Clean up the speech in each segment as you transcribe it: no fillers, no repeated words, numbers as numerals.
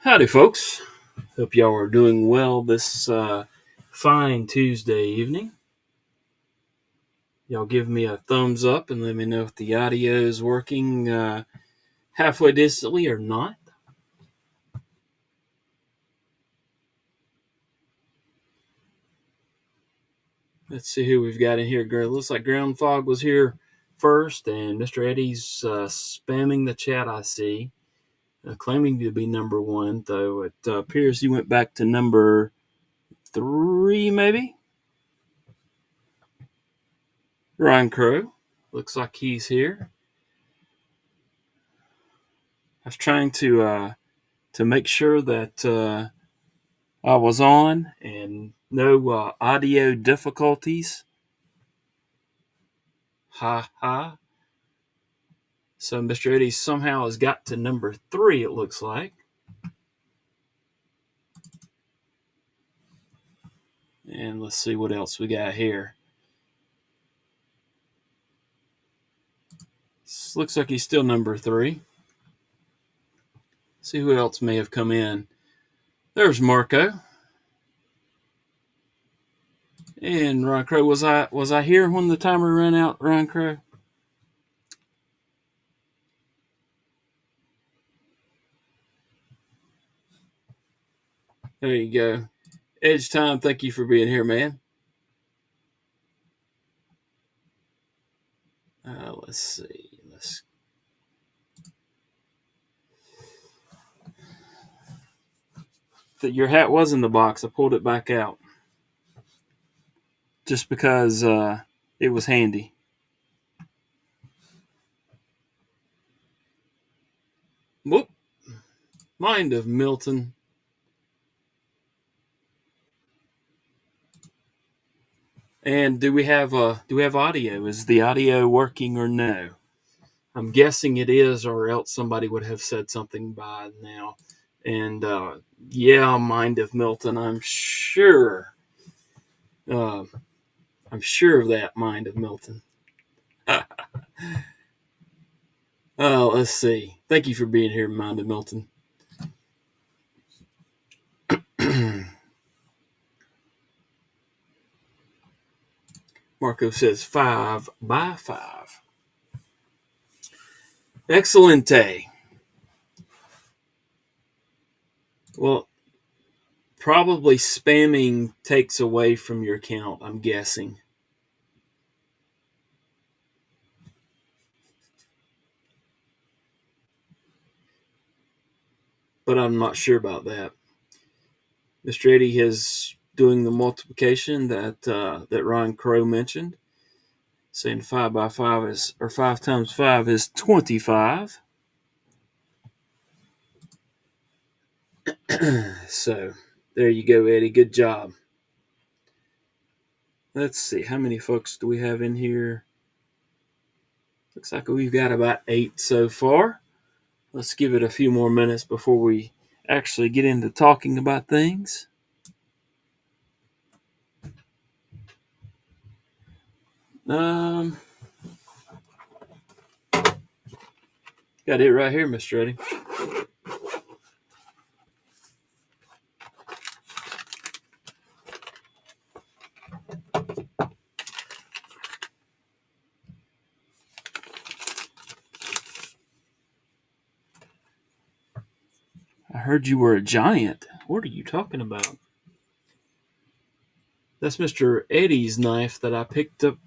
Howdy, folks. Hope y'all are doing well this fine Tuesday evening. Y'all give me a thumbs up and let me know if the audio is working halfway decently or not. Let's see who we've got in here. Looks like Ground Fog was here first, and Mr. Eddie's spamming the chat, I see, claiming to be number one, though it appears he went back to number 3, maybe. Ryan Crow, looks like he's here. I was trying to make sure that I was on and no audio difficulties. Ha ha. So Mr. Eddie somehow has got to number 3, it looks like. And let's see what else we got here. This looks like he's still number 3. See who else may have come in. There's Marco. And Ryan Crow. Was I here when the timer ran out, Ryan Crow? There you go. Edge Time, thank you for being here, man. Let's see. Your hat was in the box. I pulled it back out just because it was handy. Whoop! Mind of Milton. And do we have audio? Is the audio working or no? I'm guessing it is, or else somebody would have said something by now. And yeah, Mind of Milton. I'm sure. I'm sure of that, Mind of Milton. Let's see. Thank you for being here, Mind of Milton. Marco says 5 by 5. Excelente. Well, probably spamming takes away from your count, I'm guessing. But I'm not sure about that. Mr. Eddie is doing the multiplication that Ron Crow mentioned, saying 5 by 5 is, or 5 times 5 is 25. So there you go, Eddie. Good job. Let's see, how many folks do we have in here? Looks like we've got about 8 so far. Let's give it a few more minutes before we actually get into talking about things. Got it right here, Mr. Eddie. I heard you were a giant. What are you talking about? That's Mr. Eddie's knife that I picked up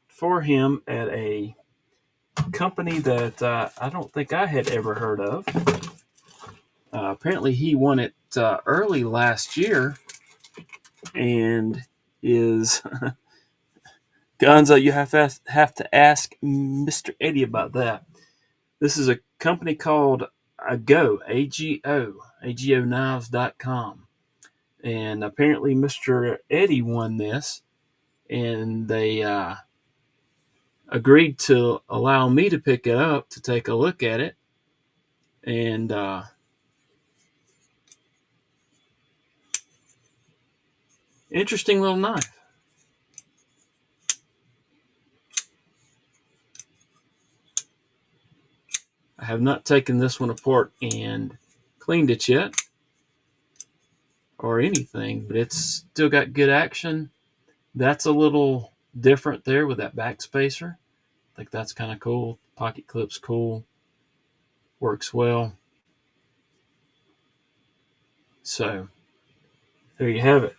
for him at a company that I don't think I had ever heard of. Apparently, he won it early last year and is Gonzo. You have to ask Mr. Eddie about that. This is a company called AGO, AGO, AGOknives.com. And apparently Mr. Eddie won this, and they agreed to allow me to pick it up to take a look at it. And interesting little knife. I have not taken this one apart and cleaned it yet or anything, but it's still got good action. That's a little different there with that back spacer. I think that's kind of cool. Pocket clip's cool. Works well. So there you have it.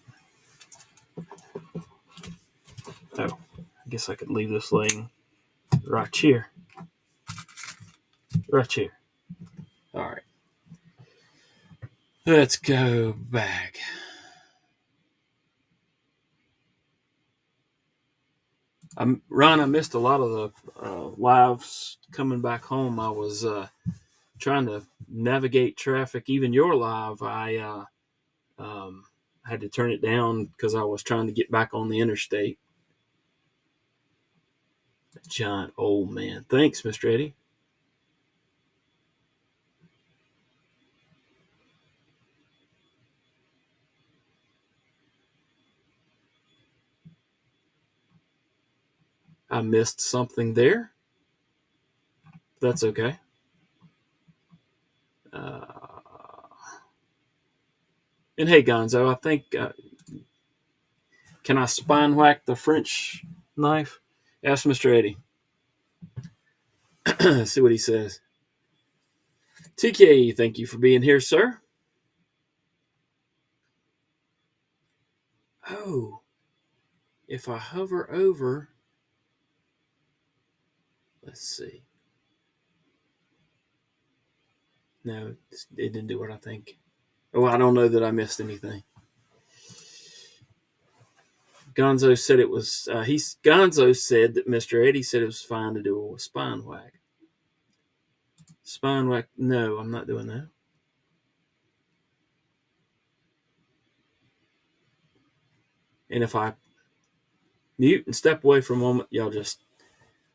Oh, I guess I could leave this laying right here. Right here. All right. Let's go back. Ron, I missed a lot of the lives coming back home. I was trying to navigate traffic. Even your live, I had to turn it down because I was trying to get back on the interstate. Giant old man. Thanks, Mr. Eddie. I missed something there. That's okay. And hey, Gonzo, I think, can I spine whack the French knife? Ask Mr. Eddie. See what he says. TK, thank you for being here, sir. Oh, if I hover over, let's see. No, it didn't do what I think. Oh, I don't know that I missed anything. Gonzo said it was. Gonzo said that Mr. Eddie said it was fine to do a spine whack. Spine whack? No, I'm not doing that. And if I mute and step away for a moment, y'all just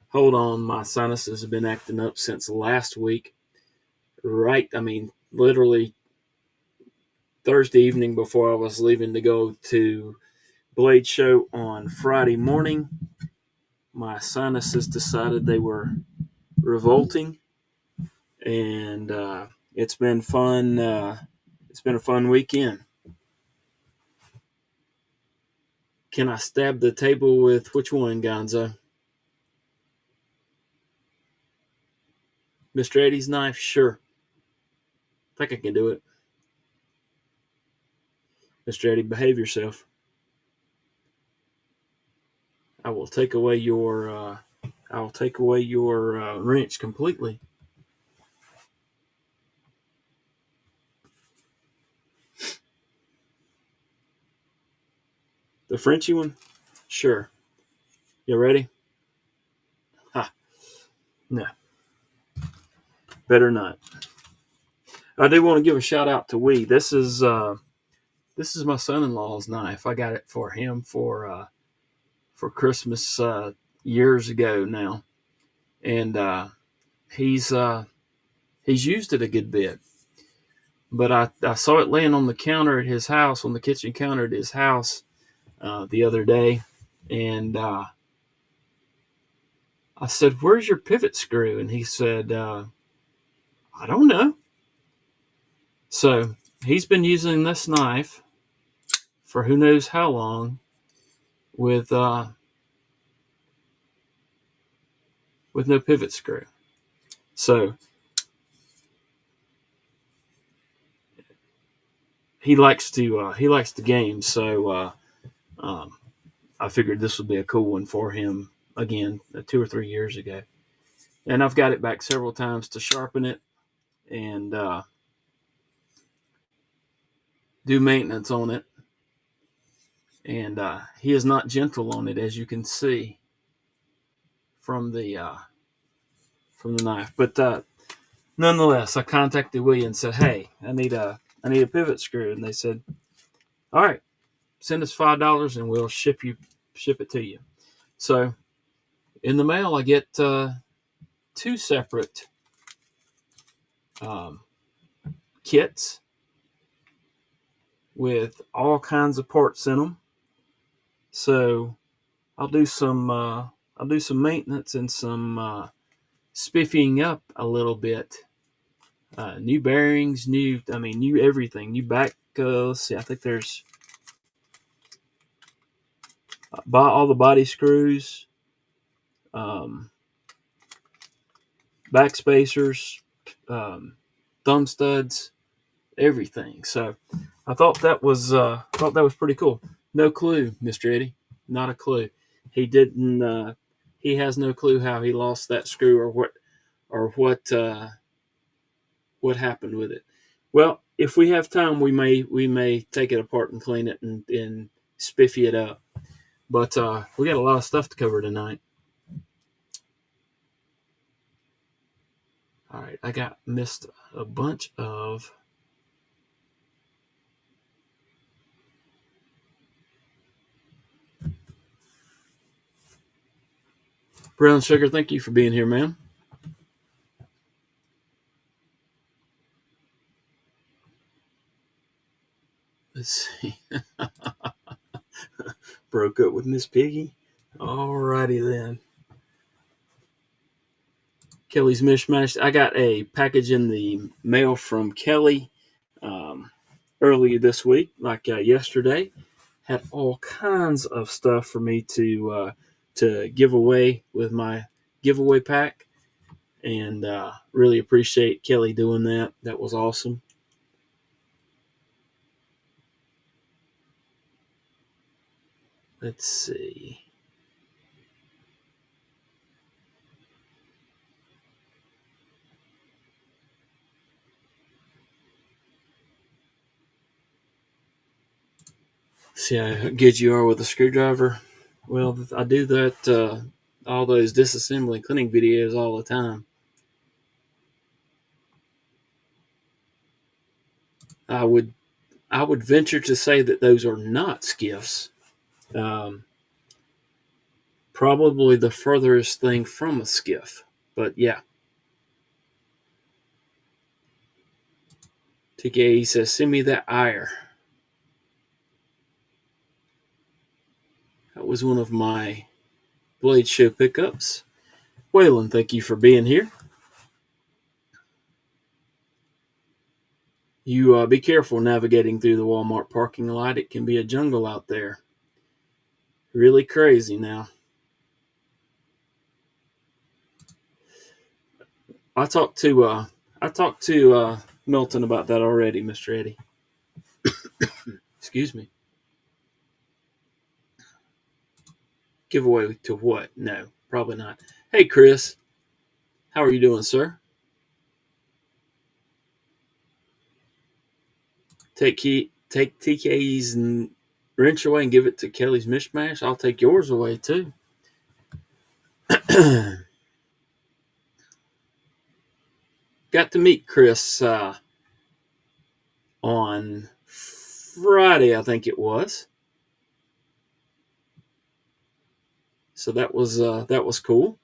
hold on. My sinuses have been acting up since last week. Right, I mean, literally Thursday evening before I was leaving to go to Blade Show on Friday morning, my sinuses decided they were revolting, and it's been fun. It's been a fun weekend. Can I stab the table with which one, Gonzo? Mr. Eddie's knife? Sure. I think I can do it. Mr. Eddie, behave yourself. I will take away your wrench completely. The Frenchy one? Sure. You ready? Ha. No. Better not. I do want to give a shout out to Wee. This is my son-in-law's knife. I got it for him for Christmas years ago now, and he's used it a good bit. But I saw it laying on the counter at his house, on the kitchen counter at his house the other day, and I said, "Where's your pivot screw?" And he said, "I don't know." So he's been using this knife for who knows how long with no pivot screw. So he likes to game. So I figured this would be a cool one for him again 2 or 3 years ago. And I've got it back several times to sharpen it and do maintenance on it. And he is not gentle on it, as you can see from the knife. But nonetheless, I contacted William and said, "Hey, I need a pivot screw," and they said, "All right, send us $5 and we'll ship it to you." So in the mail, I get 2 separate kits with all kinds of parts in them. So I'll do some maintenance and some spiffying up a little bit New bearings, new everything, new back. Let's see, I think there's all the body screws, um, back spacers, um, thumb studs, everything. So I thought that was pretty cool. No clue, Mister Eddie, not a clue. He didn't. He has no clue how he lost that screw or what happened with it. Well, if we have time, we may take it apart and clean it and spiffy it up. But we got a lot of stuff to cover tonight. All right, I got missed a bunch of brown sugar. Thank you for being here, man. Let's see. Broke up with Miss Piggy. Alrighty then. Kelly's Mishmash. I got a package in the mail from Kelly um, earlier this week, like yesterday. Had all kinds of stuff for me to give away with my giveaway pack, and really appreciate Kelly doing that. That was awesome. Let's see. See how good you are with a screwdriver. Well, I do that. All those disassembly cleaning videos all the time. I would I would venture to say that those are not skiffs. Um, Probably the furthest thing from a skiff. But yeah, TK says, send me that ire. That was one of my Blade Show pickups. Waylon, thank you for being here. You be careful navigating through the Walmart parking lot. It can be a jungle out there. Really crazy now. I talked to Milton about that already, Mr. Eddie. Excuse me. Giveaway to what? No, probably not. Hey, Chris, how are you doing, sir? Take TK's wrench away and give it to Kelly's Mishmash. I'll take yours away too. Got to meet Chris on Friday, I think it was. So that was cool.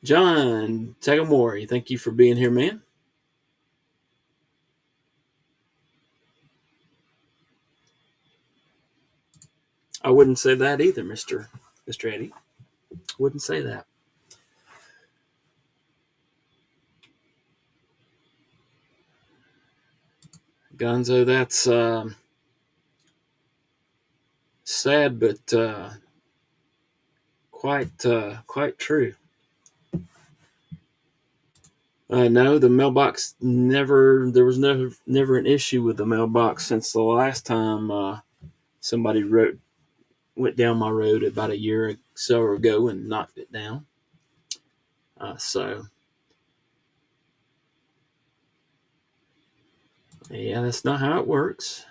John Tagamori, thank you for being here, man. I wouldn't say that either, Mister Eddie. Wouldn't say that. Gonzo, that's sad, but quite true. No, the mailbox never. There was never an issue with the mailbox since the last time somebody went down my road about a year or so ago and knocked it down. So yeah, that's not how it works.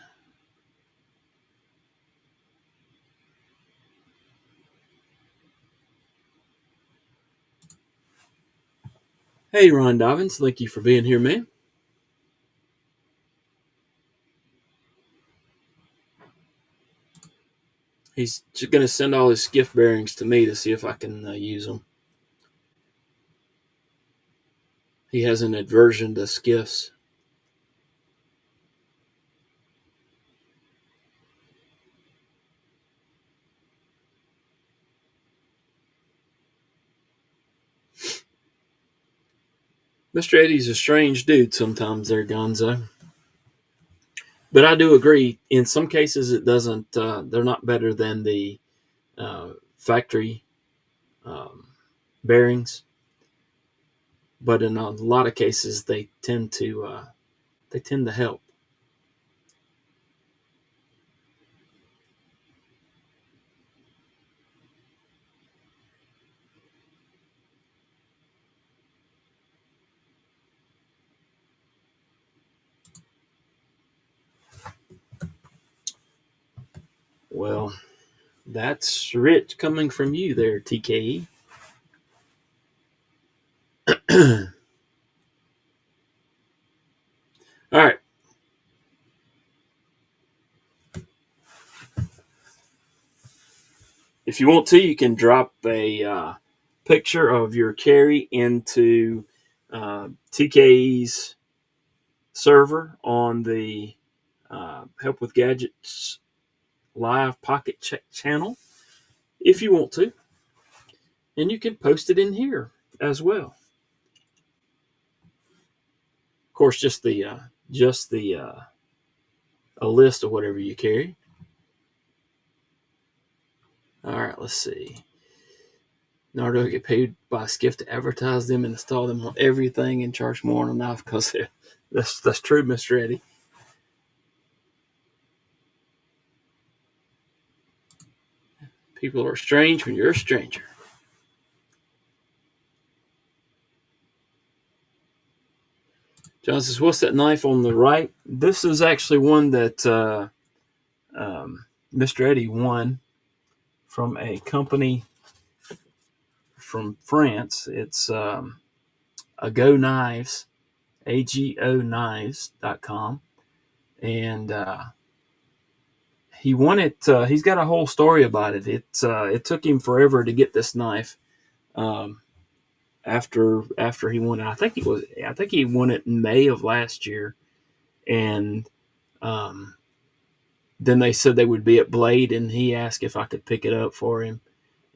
Hey, Ron Dobbins, thank you for being here, man. He's going to send all his skiff bearings to me to see if I can use them. He has an aversion to skiffs. Mr. Eddie's a strange dude sometimes there, Gonzo. But I do agree. In some cases, it doesn't. They're not better than the factory um, bearings, but in a lot of cases, they tend to help. Well, that's rich coming from you there, TKE. All right. If you want to, you can drop a picture of your carry into TKE's server on the Help with Gadgets live pocket check channel if you want to, and you can post it in here as well. Of course, just the a list of whatever you carry. All right, let's see. Nardo get paid by Skiff to advertise them and install them on everything and charge more on a knife because that's true, Mr. Eddie. People are strange when you're a stranger. John says, "What's that knife on the right?" This is actually one that Mr. Eddie won from a company from France. It's Ago Knives, AGO Knives.com. And he won it. He's got a whole story about it. It took him forever to get this knife. Um, after he won it, I think he won it in May of last year, and um, then they said they would be at Blade, and he asked if I could pick it up for him,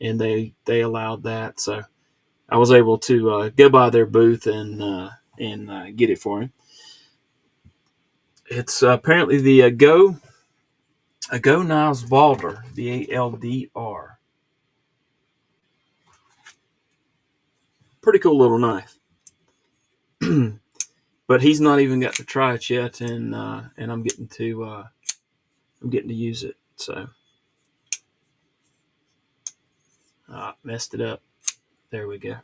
and they allowed that. So I was able to go by their booth and get it for him. It's apparently the Go Niles Balder, Baldr. Pretty cool little knife. But he's not even got to try it yet, and I'm getting to use it. So messed it up. There we go.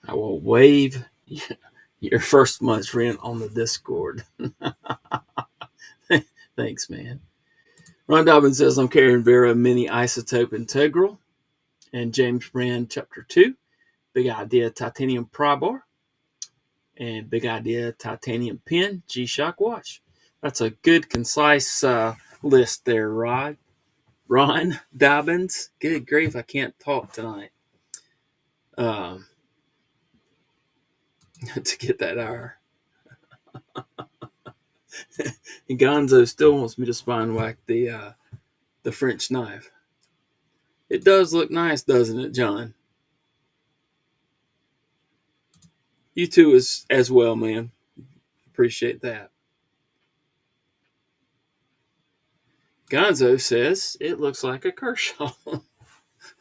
I will waive your first month's rent on the Discord. Thanks, man. Ron Dobbins says I'm carrying Vera Mini Isotope Integral and James Brand Chapter 2, Big Idea Titanium Pry Bar, and Big Idea Titanium Pin G-Shock Watch. That's a good, concise list there, Rod. Ron Dobbins. Good grief, I can't talk tonight. Um, to get that hour. And Gonzo still wants me to spine whack the French knife. It does look nice, doesn't it, John? You too as well, man. Appreciate that. Gonzo says it looks like a Kershaw.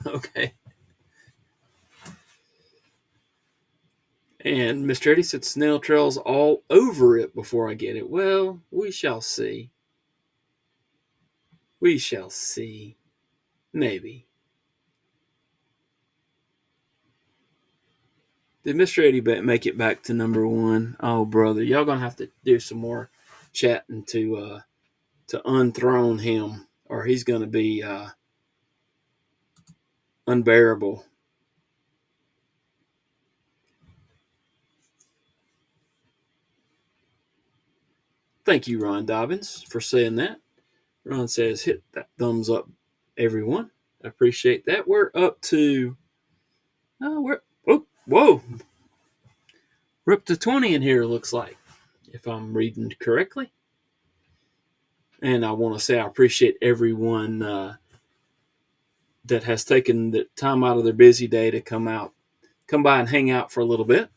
Okay. And Mr. Eddie said snail trails all over it before I get it. Well, we shall see. We shall see. Maybe. Did Mr. Eddie make it back to number one? Oh, brother, y'all gonna have to do some more chatting to unthrone him, or he's gonna be unbearable. Thank you, Ron Dobbins, for saying that. Ron says, hit that thumbs up, everyone. I appreciate that. We're up to, oh, we're, oh, whoa. We're up to 20 in here, looks like, if I'm reading correctly. And I want to say I appreciate everyone that has taken the time out of their busy day to come by and hang out for a little bit.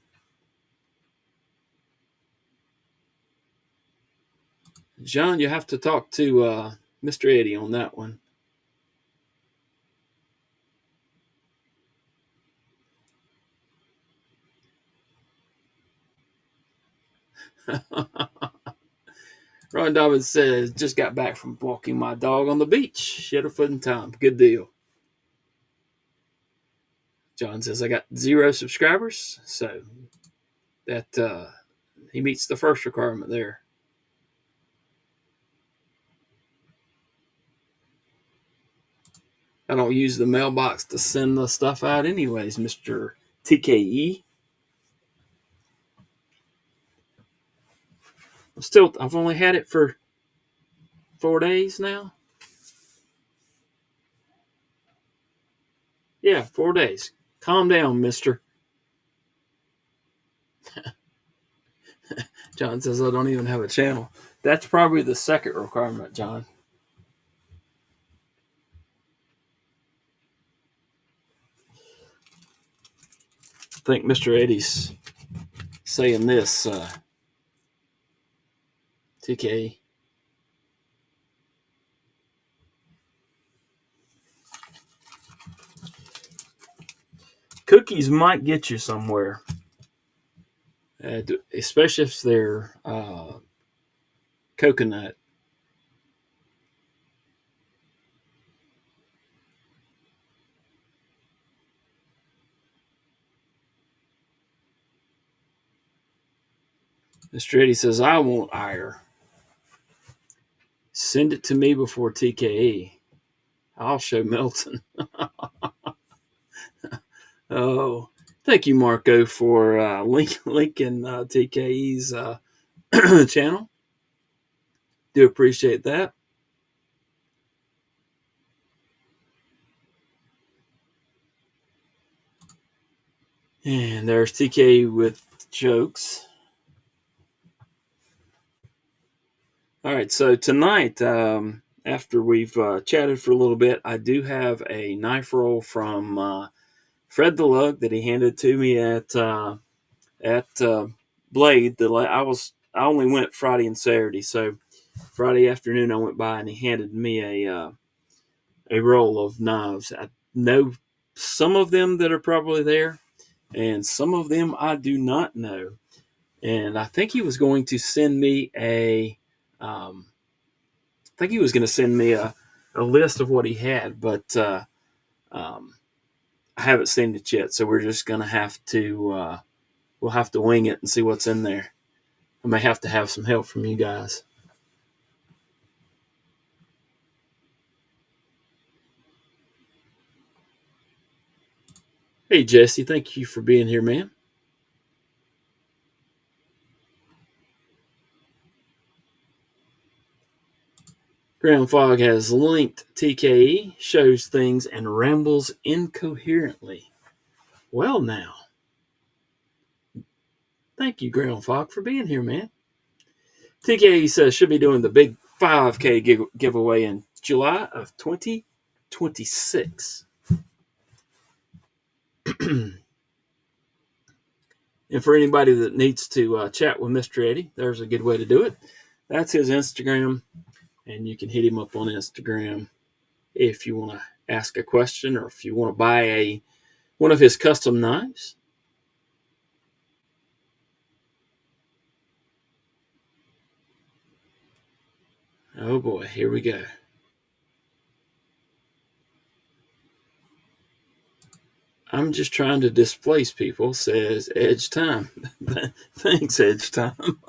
John, you have to talk to Mr. Eddie on that one. Ron Dobbins says, just got back from walking my dog on the beach. Shed a foot in time. Good deal. John says, I got 0 subscribers. So that he meets the first requirement there. I don't use the mailbox to send the stuff out anyways, Mr. TKE. I've only had it for 4 days now. Yeah, 4 days. Calm down, mister. John says, I don't even have a channel. That's probably the second requirement, John. I think Mr. Eddie's saying this, TK. Cookies might get you somewhere, especially if they're coconut. Mr. Eddie says, I won't ire. Send it to me before TKE. I'll show Milton. Oh, thank you, Marco, for linking TKE's channel. Do appreciate that. And there's TK with jokes. All right, so tonight, after we've chatted for a little bit, I do have a knife roll from FredtheLug that he handed to me at Blade. I only went Friday and Saturday, so Friday afternoon I went by and he handed me a roll of knives. I know some of them that are probably there, and some of them I do not know. And I think he was going to send me a list of what he had, but I haven't seen it yet. So we're just gonna have to we'll have to wing it and see what's in there. I may have to have some help from you guys. Hey Jesse, thank you for being here, man. Ground Fog has linked TKE, shows things, and rambles incoherently. Well, now. Thank you, Ground Fog, for being here, man. TKE says should be doing the big 5K giveaway in July of 2026. And for anybody that needs to chat with Mr. Eddie, there's a good way to do it. That's his Instagram, and you can hit him up on Instagram if you want to ask a question or if you want to buy one of his custom knives. Oh boy, here we go. I'm just trying to displace people, says Edge Time. Thanks, Edge Time.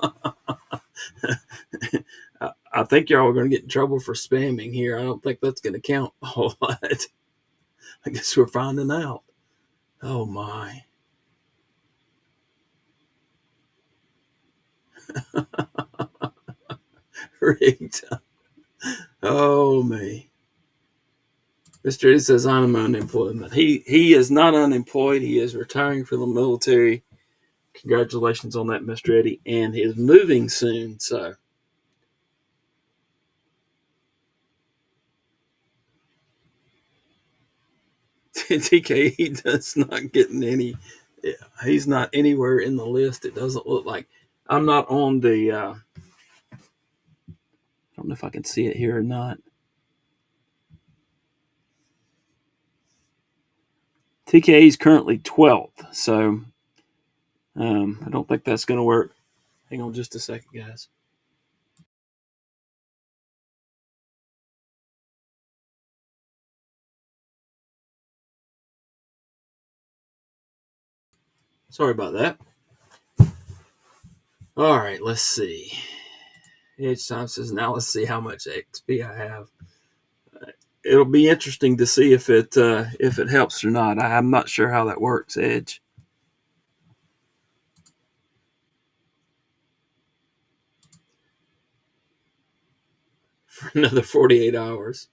I think y'all are going to get in trouble for spamming here. I don't think that's going to count a whole lot. I guess we're finding out. Oh my. Rigged. Oh me. Mr. Eddie says I'm unemployment. He is not unemployed. He is retiring from the military congratulations on that, Mr. Eddie, and his moving soon. So TK does not getting any. He's not anywhere in the list. It doesn't look like. I'm not on the. I don't know if I can see it here or not. TKA is currently 12th, so I don't think that's going to work. Hang on just a second, guys. Sorry about that. All right, let's see. Edge time says, now let's see how much XP I have. It'll be interesting to see if it helps or not. I'm not sure how that works, Edge. For another 48 hours.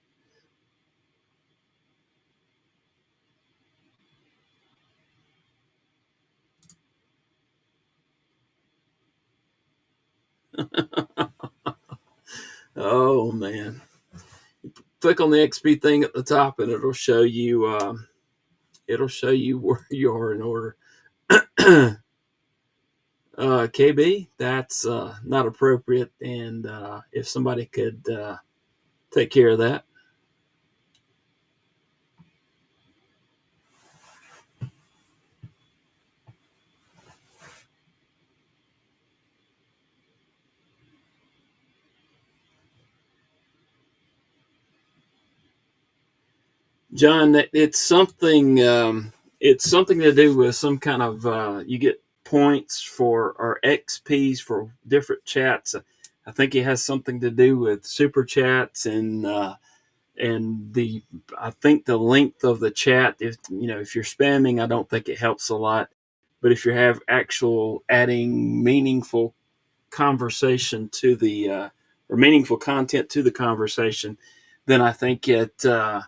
Oh man! Click on the XP thing at the top, and it'll show you. It'll show you where you are in order. KB, that's not appropriate, and if somebody could take care of that. John, it's something. It's something to do with some kind of. You get points for or XPs for different chats. I think it has something to do with super chats and the. I think the length of the chat. If you're spamming, I don't think it helps a lot. But if you have actual adding meaningful conversation to the or meaningful content to the conversation, then I think does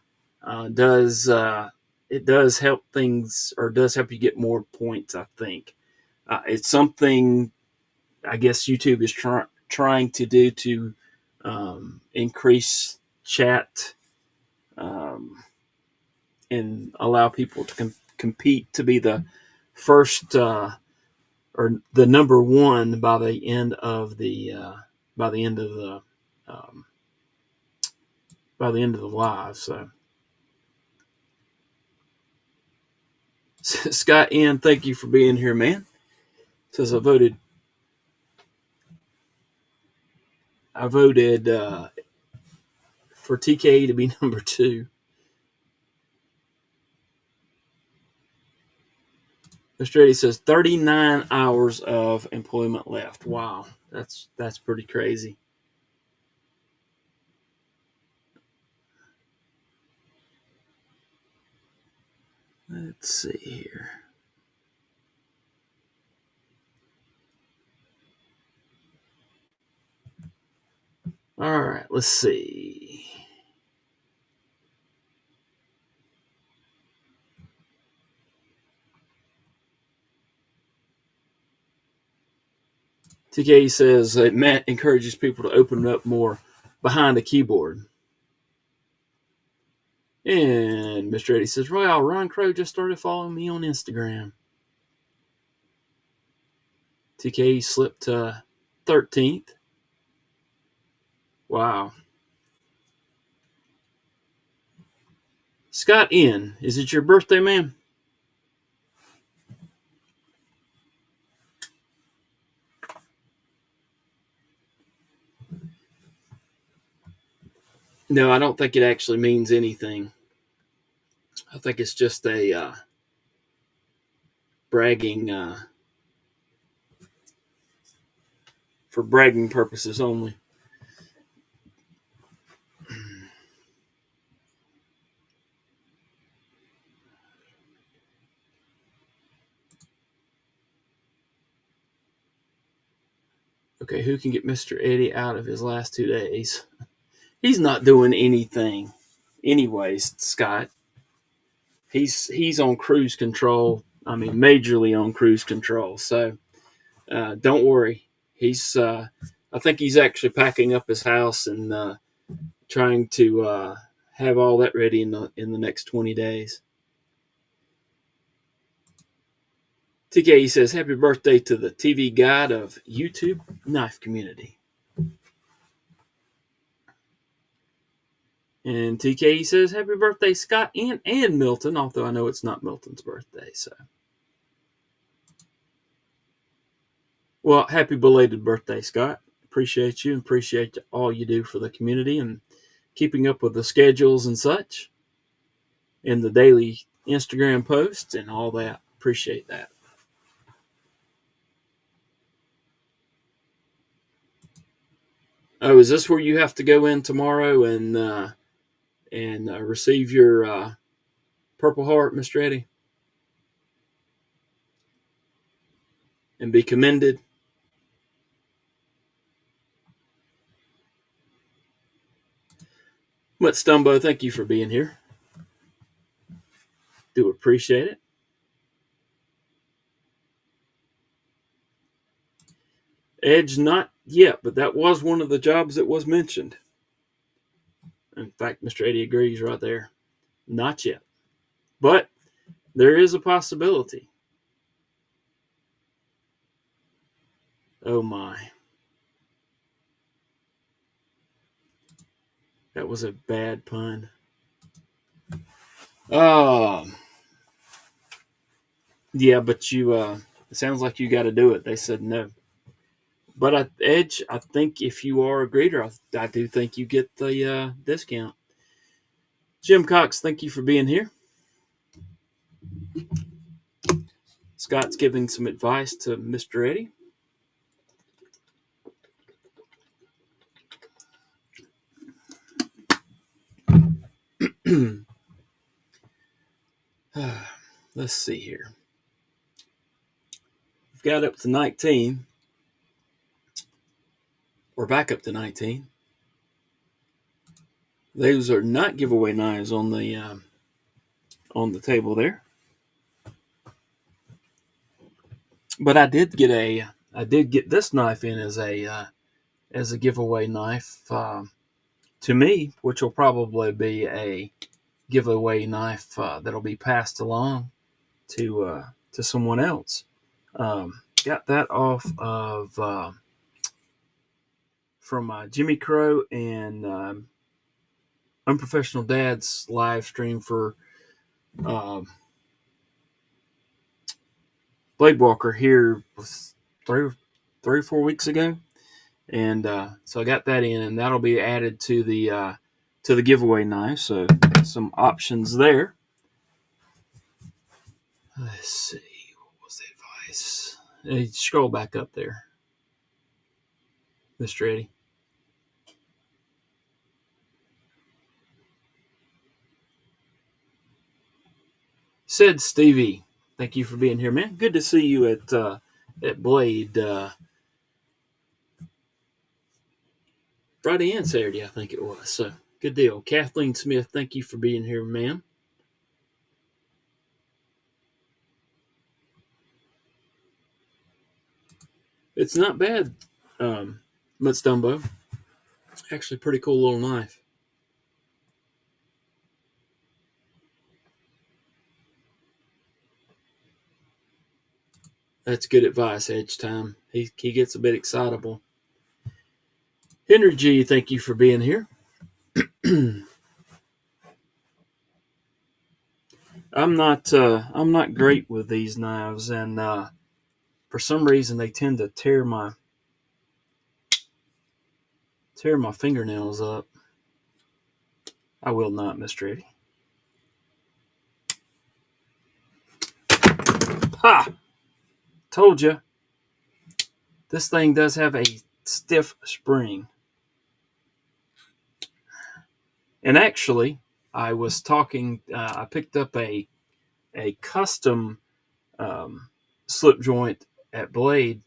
it does help things or does help you get more points. I think it's something I guess YouTube is trying to do to increase chat and allow people to compete to be the first or the number one by the end of the by the end of the um, by the end of the live. So Scott N, thank you for being here, man. Says I voted for TK to be number 2. Mr. Eddie says 39 hours of employment left. Wow, that's pretty crazy. Let's see here. All right, let's see. TK says that Matt encourages people to open up more behind a keyboard. And Mr. Eddie says, Royale, Ron Crow just started following me on Instagram. TK slipped to 13th. Wow. Scott N, is it your birthday, man? No, I don't think it actually means anything. I think it's just a bragging for bragging purposes only. Okay, who can get Mr. Eddie out of his last 2 days? He's not doing anything. Anyways, Scott. He's on cruise control. I mean, majorly on cruise control. So Don't worry. I think he's actually packing up his house and trying to have all that ready in the next 20 days. TK says, happy birthday to the TV guide of YouTube knife community. And TK says, happy birthday, Scott and Milton, although I know it's not Milton's birthday. So, well, happy belated birthday, Scott. Appreciate you and appreciate all you do for the community and keeping up with the schedules and such and the daily Instagram posts and all that. Appreciate that. Oh, is this where you have to go in tomorrow and receive your Purple Heart, Mr. Eddie, and be commended? Mutt Stumbo, thank you for being here. Do appreciate it. Edge, not yet, but that was one of the jobs that was mentioned. In fact, Mr. Eddie agrees right there. Not yet. But there is a possibility. Oh my. That was a bad pun. Yeah, but it sounds like you got to do it. They said no. But Edge, I think if you are a greeter, I do think you get the discount. Jim Cox, thank you for being here. Scott's giving some advice to Mr. Eddie. Let's see here. We've got up to 19. We're back up to 19. Those are not giveaway knives on the table there. But I did get this knife in as a giveaway knife to me, which will probably be a giveaway knife that'll be passed along to someone else. Got that off of from Jimmy Crow and Unprofessional Dad's live stream for Blade Walker here three or 4 weeks ago, and so I got that in, and that'll be added to the giveaway knife. So some options there. Let's see, what was the advice? Hey, scroll back up there, Mr. Eddie. Said Stevie, thank you for being here, man. Good to see you at Blade Friday and Saturday, I think it was. So good deal. Kathleen Smith, thank you for being here, ma'am. It's not bad, Mutt Stumbo. Actually, pretty cool little knife. That's good advice, Edge Time. He gets a bit excitable. Henry G, thank you for being here. I'm not great with these knives, and for some reason they tend to tear my fingernails up. I will not, Mr. Eddie. Ha! Told you. This thing does have a stiff spring. And actually, I was talking, I picked up a custom slip joint at Blade,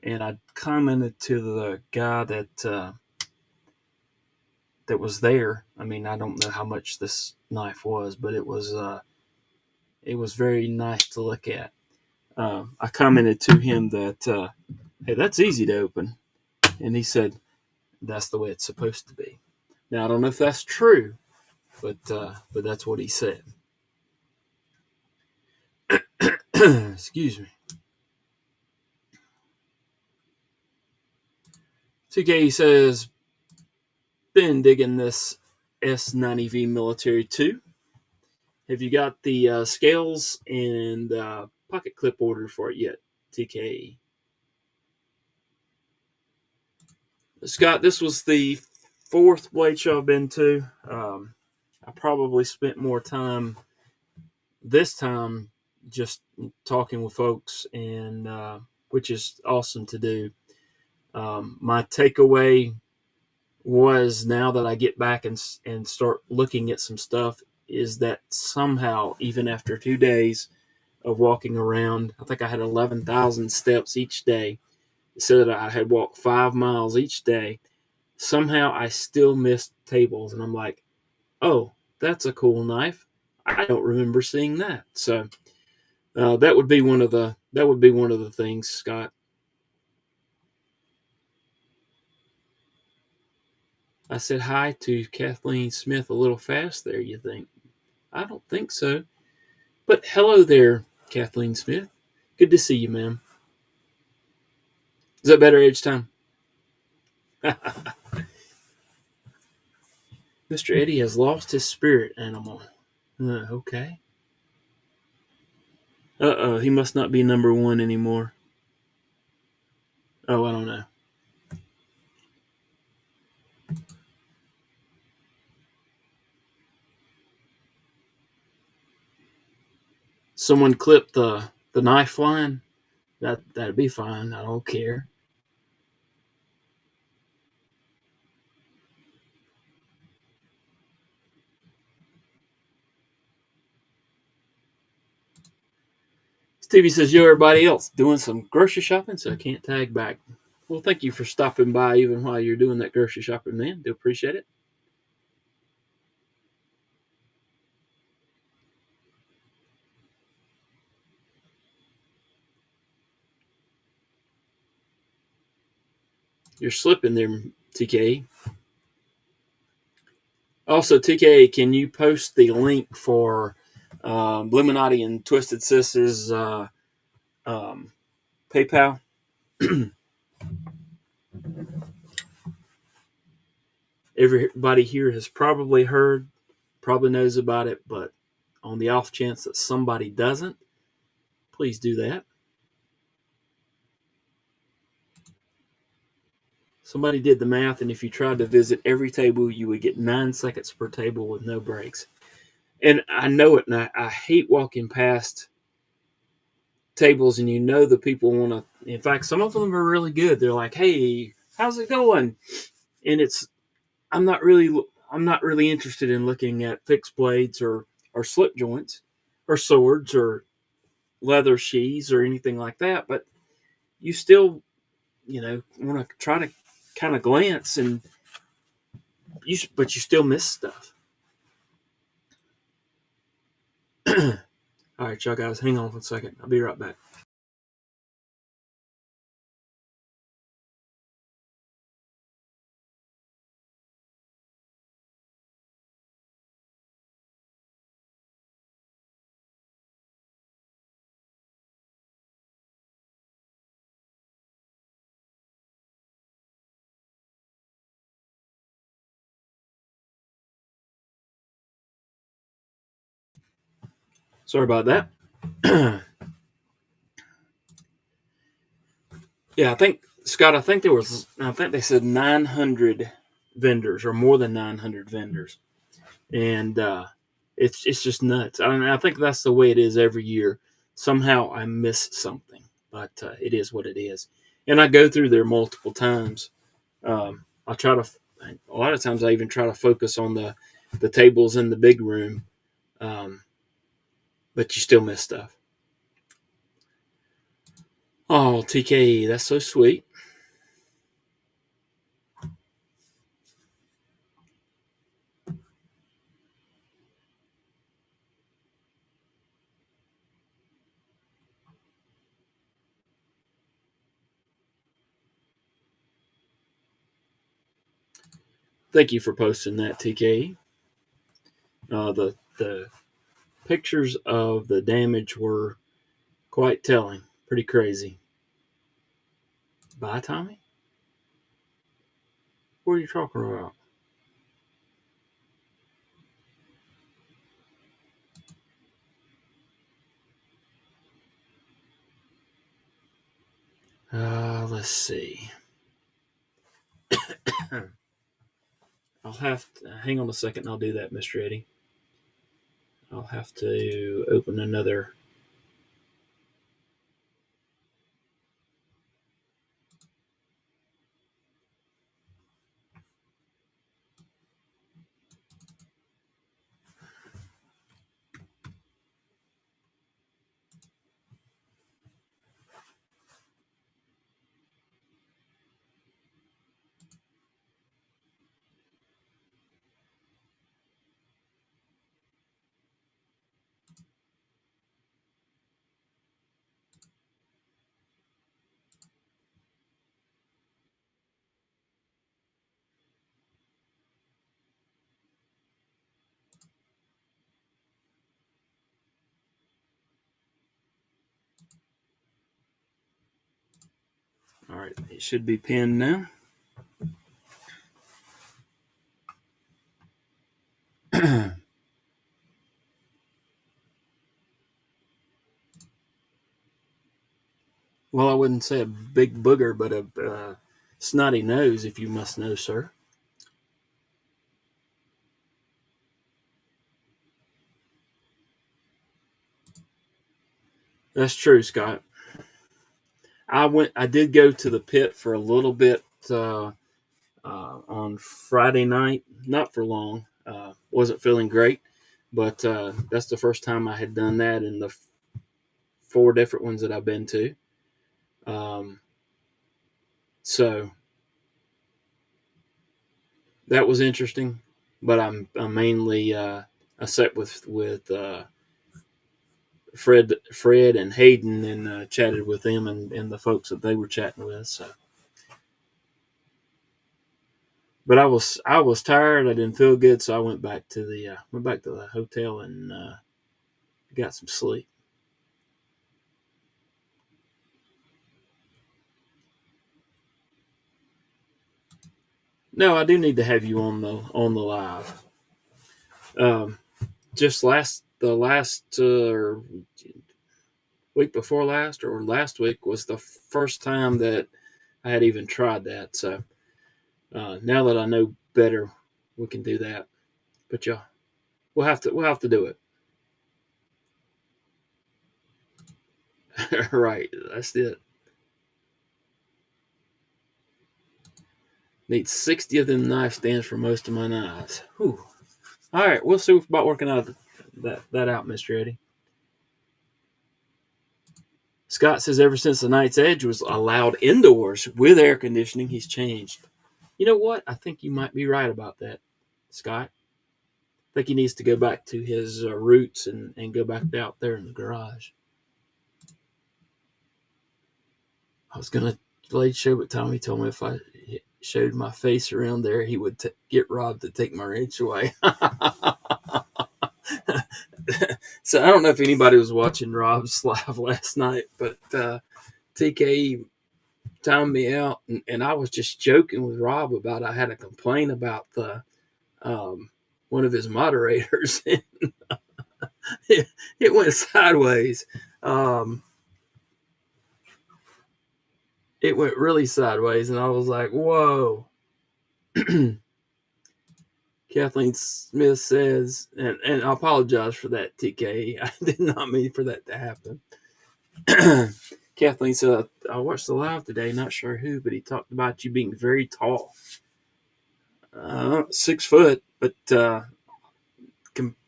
and I commented to the guy that was there. I mean, I don't know how much this knife was, but it was very nice to look at. I commented to him that, hey, that's easy to open. And he said, that's the way it's supposed to be. Now, I don't know if that's true, but that's what he said. Excuse me. TK says, been digging this S90V Military 2. Have you got the scales and pocket clip order for it yet, TK? Scott, this was the fourth blade show I've been to. I probably spent more time this time just talking with folks, and which is awesome to do. My takeaway was, now that I get back and start looking at some stuff, is that somehow, even after 2 days of walking around, I think I had 11,000 steps each day. It said that I had walked 5 miles each day. Somehow I still missed tables, and I'm like, oh, that's a cool knife. I don't remember seeing that. So that would be one of the things, Scott. I said hi to Kathleen Smith a little fast there, you think? I don't think so. But hello there, Kathleen Smith. Good to see you, ma'am. Is that better each time? Mr. Eddie has lost his spirit animal. Okay. Uh-oh, he must not be number one anymore. Oh, I don't know. Someone clipped the knife line. That'd be fine. I don't care. Stevie says, yo, everybody else doing some grocery shopping, so I can't tag back. Well, thank you for stopping by even while you're doing that grocery shopping, man. Do appreciate it. You're slipping there, TK. Also, TK, can you post the link for Illuminati and Twisted Sisters PayPal? Everybody here has probably heard, probably knows about it, but on the off chance that somebody doesn't, please do that. Somebody did the math, and if you tried to visit every table, you would get 9 seconds per table with no breaks. And I know it, and I hate walking past tables, and the people want to. In fact, some of them are really good. They're like, "Hey, how's it going?" And I'm not really interested in looking at fixed blades or slip joints or swords or leather sheaths or anything like that. But you still, want to try to kind of glance, and but you still miss stuff. All right, y'all guys, hang on for a second. I'll be right back. Sorry about that. Yeah, I think, Scott, I think they said 900 vendors, or more than 900 vendors, and it's just nuts. I think that's the way it is every year. Somehow I miss something, but it is what it is. And I go through there multiple times. I try to. A lot of times I even try to focus on the tables in the big room, um, but you still miss stuff. Oh, TK, that's so sweet. Thank you for posting that, TK. The pictures of the damage were quite telling. Pretty crazy. Bye, Tommy? What are you talking about? Let's see. I'll have to hang on a second. I'll do that, Mr. Eddie. I'll have to open another. All right, it should be pinned now. Well, I wouldn't say a big booger, but a snotty nose, if you must know, sir. That's true, Scott. I did go to the pit for a little bit on Friday night, not for long. Wasn't feeling great, but that's the first time I had done that in the four different ones that I've been to. Um, so that was interesting, but I'm mainly I sat with Fred and Hayden and chatted with them and the folks that they were chatting with. So, but I was tired. I didn't feel good, so I went back to the hotel and got some sleep. No, I do need to have you on the live. Um, just the last week before last or last week was the first time that I had even tried that. So now that I know better, we can do that. But yeah, we'll have to do it. Right, that's it. Need 60 of them knife stands for most of my knives. Whew. All right, we'll see about working out that out, Mr. Eddie. Scott says ever since the Night's Edge was allowed indoors with air conditioning, he's changed. You know what? I think you might be right about that, Scott. I think he needs to go back to his roots and go back out there in the garage. I was going to play the show, but Tommy told me if I showed my face around there, he would get Rob to take my wrench away. So I don't know if anybody was watching Rob's live last night, but TK timed me out, and I was just joking with Rob about I had a complaint about the one of his moderators. it went sideways. Um, it went really sideways, and I was like, "Whoa!" Kathleen Smith says, and I apologize for that, TK. I did not mean for that to happen. Kathleen said, I watched the live today, not sure who, but he talked about you being very tall. 6 foot, but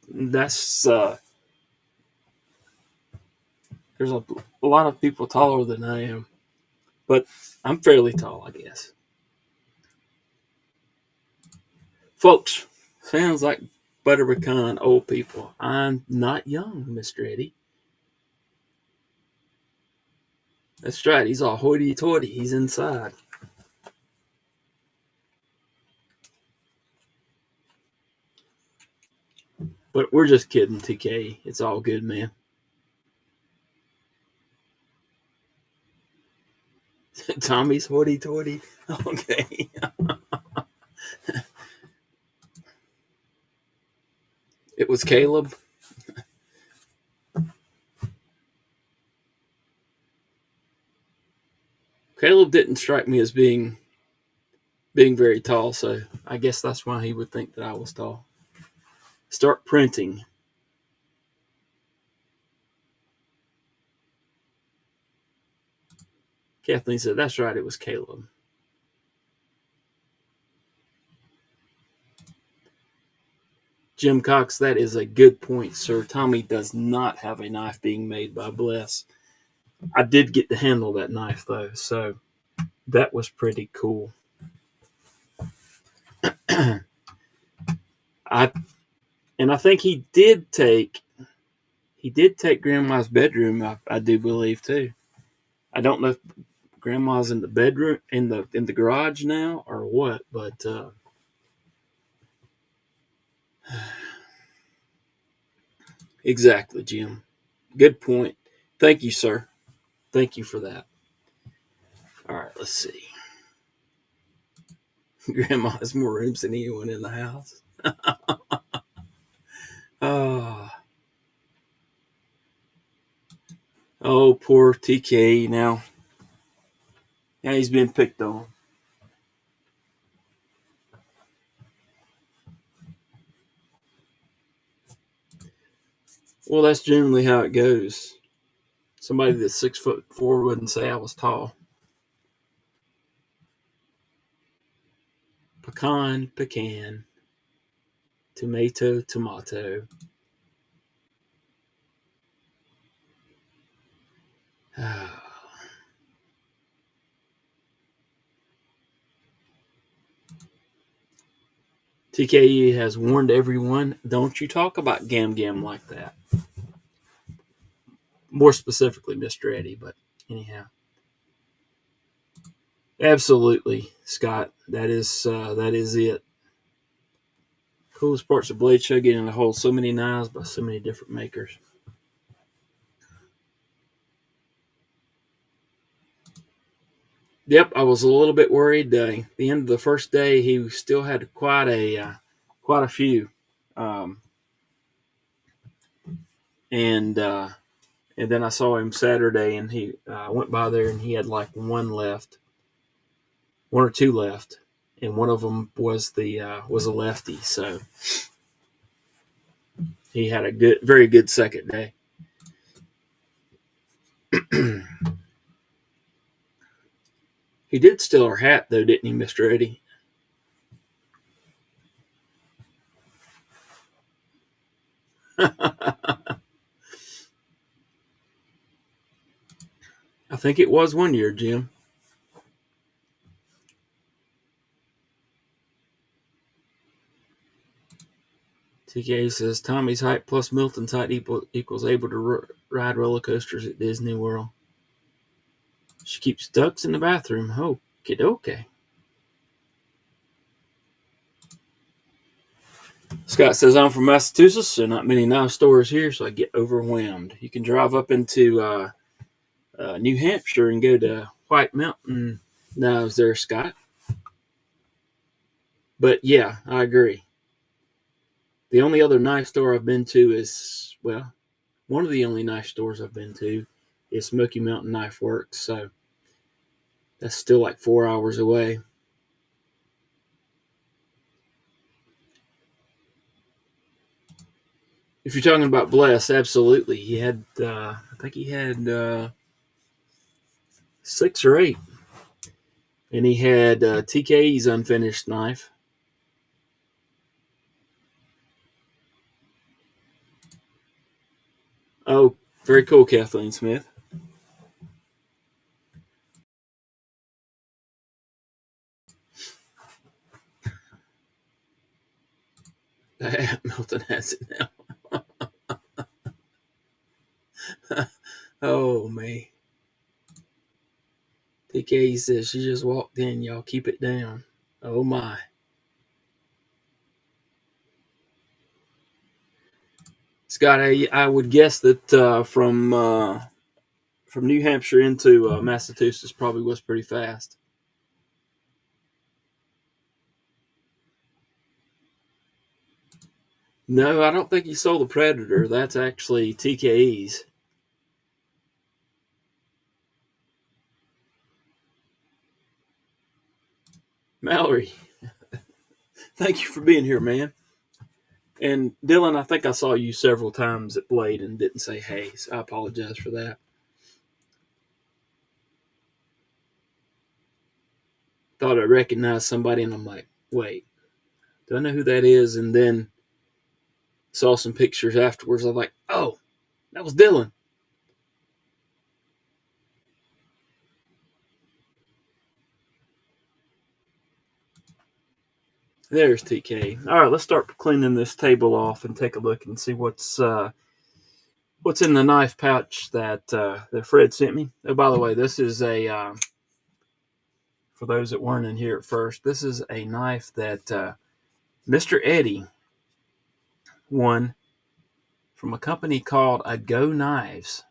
that's there's a lot of people taller than I am, but I'm fairly tall, I guess. Folks, sounds like butter pecan old people. I'm not young, Mr. Eddie. That's right. He's all hoity-toity. He's inside. But we're just kidding, TK. It's all good, man. Tommy's hoity-toity. Okay. It was Caleb. Caleb didn't strike me as being very tall, so I guess that's why he would think that I was tall. Start printing. Kathleen said, that's right, it was Caleb. Jim Cox, that is a good point, sir. Tommy does not have a knife being made by Bless. I did get to handle that knife, though, so that was pretty cool. I think he did take Grandma's bedroom. I do believe too. I don't know if Grandma's in the bedroom in the garage now or what, but exactly, Jim. Good point. Thank you, sir. Thank you for that. All right, let's see. Grandma has more rooms than anyone in the house. Oh, oh, poor TK. Now he's being picked on. Well, that's generally how it goes. Somebody that's 6'4" wouldn't say I was tall. Pecan, tomato. TKE has warned everyone, don't you talk about Gam like that. More specifically, Mr. Eddie, but anyhow. Absolutely, Scott. That is it. Coolest parts of Blade Show getting to hold so many knives by so many different makers. Yep, I was a little bit worried. The end of the first day, he still had quite a few, and then I saw him Saturday, and he went by there, and he had like one or two left, and one of them was a lefty. So he had a very good second day. He did steal our hat, though, didn't he, Mr. Eddie? I think it was one year, Jim. TK says Tommy's height plus Milton's height equals able to ride roller coasters at Disney World. She keeps ducks in the bathroom. Okay. Scott says, I'm from Massachusetts, so not many knife stores here, so I get overwhelmed. You can drive up into New Hampshire and go to White Mountain Knives there, Scott. But yeah, I agree. The only other knife store I've been to is, well, one of the only knife stores I've been to is Smoky Mountain Knife Works, so that's still like 4 hours away. If you're talking about Bless, absolutely. He had, I think he had 6 or 8. And he had TKE's unfinished knife. Oh, very cool, Kathleen Smith. Milton has it now. Oh, man. TKE says she just walked in. Y'all keep it down. Oh, my. Scott, I would guess that from New Hampshire into Massachusetts probably was pretty fast. No, I don't think you saw the Predator. That's actually TKE's. Mallory, thank you for being here, man. And Dylan, I think I saw you several times at Blade and didn't say hey, so I apologize for that. Thought I recognized somebody, and I'm like, wait, do I know who that is? And then saw some pictures afterwards. I'm like, oh, that was Dylan. There's TK. All right, let's start cleaning this table off and take a look and see what's in the knife pouch that Fred sent me. Oh, by the way, this is a for those that weren't in here at first. This is a knife that Mr. Eddie won from a company called Go Knives.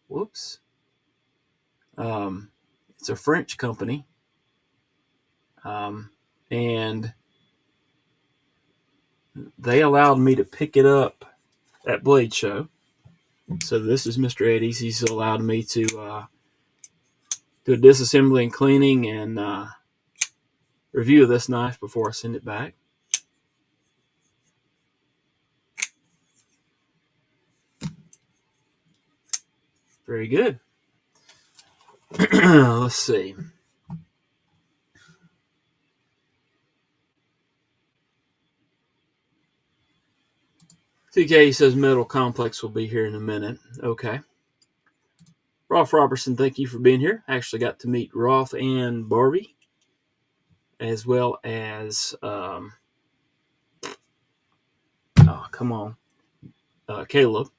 Whoops. It's a French company, and they allowed me to pick it up at Blade Show. So this is Mr. Eddie's. He's allowed me to do a disassembly and cleaning and review of this knife before I send it back. Very good. Let's see. TK says Metal Complex will be here in a minute. Okay. Rolf Robertson, thank you for being here. I actually got to meet Rolf and Barbie, as well as, Caleb.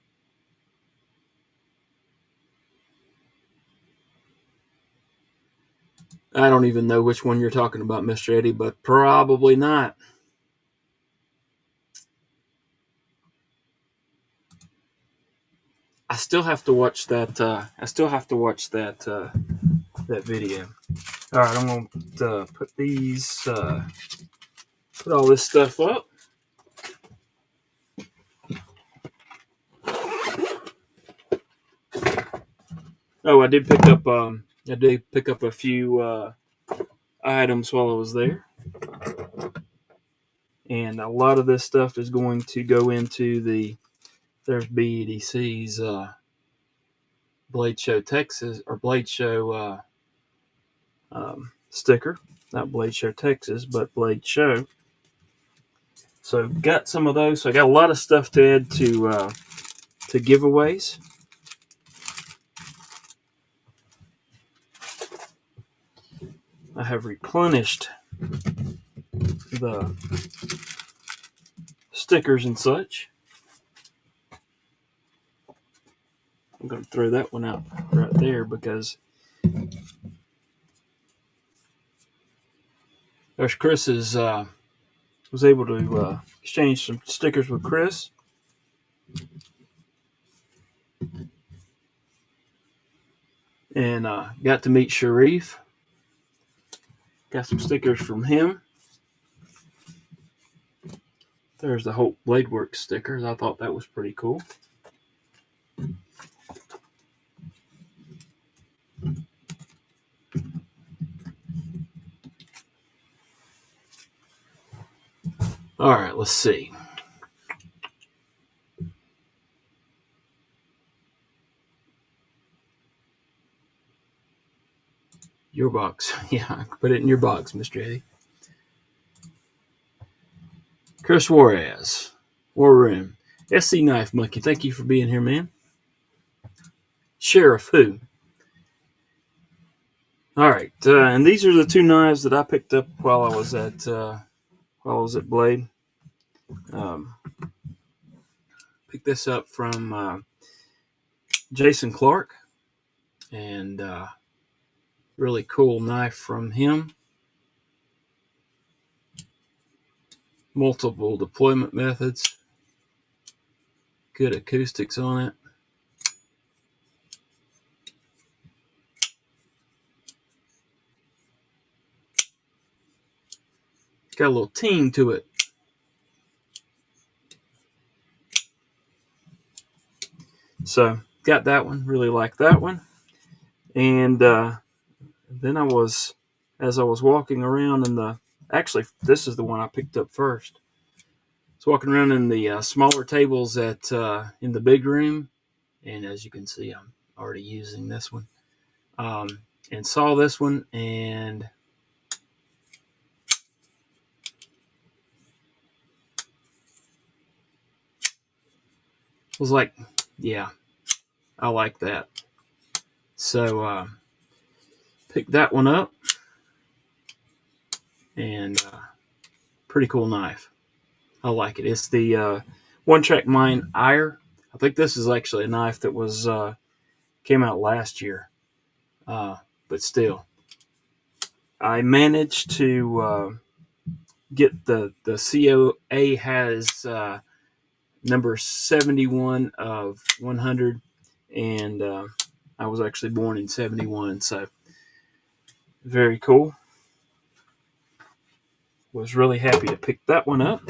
I don't even know which one you're talking about, Mr. Eddie, but probably not. I still have to watch that. That video. All right, I'm going to put all this stuff up. Oh, I did pick up a few items while I was there, and a lot of this stuff is going to go into there's BEDC's Blade Show Texas or Blade Show sticker, not Blade Show Texas, but Blade Show. So got some of those. So I got a lot of stuff to add to giveaways. I have replenished the stickers and such. I'm going to throw that one out right there because there's Chris's. Was able to exchange some stickers with Chris. And got to meet Sharif. Got some stickers from him. There's the Hope Bladeworks stickers. I thought that was pretty cool. All right, let's see. Your box. Yeah, put it in your box, Mr. Eddie. Chris Juarez. War Room. SC Knife Monkey, thank you for being here, man. Sheriff who? All right, and these are the two knives that I picked up while I was at Blade. Picked this up from Jason Clark, and really cool knife from him. Multiple deployment methods. Good acoustics on it. Got a little ting to it. So got that one. Really like that one. And then as I was walking around actually, this is the one I picked up first. I was walking around in the smaller tables in the big room, and as you can see, I'm already using this one. And saw this one, and was like, yeah, I like that. So picked that one up, and pretty cool knife. I like it. It's the One Track Mind Ire. I think this is actually a knife that was came out last year, but still, I managed to get the COA has number 71 of 100, and I was actually born in 71, so very cool. Was really happy to pick that one up.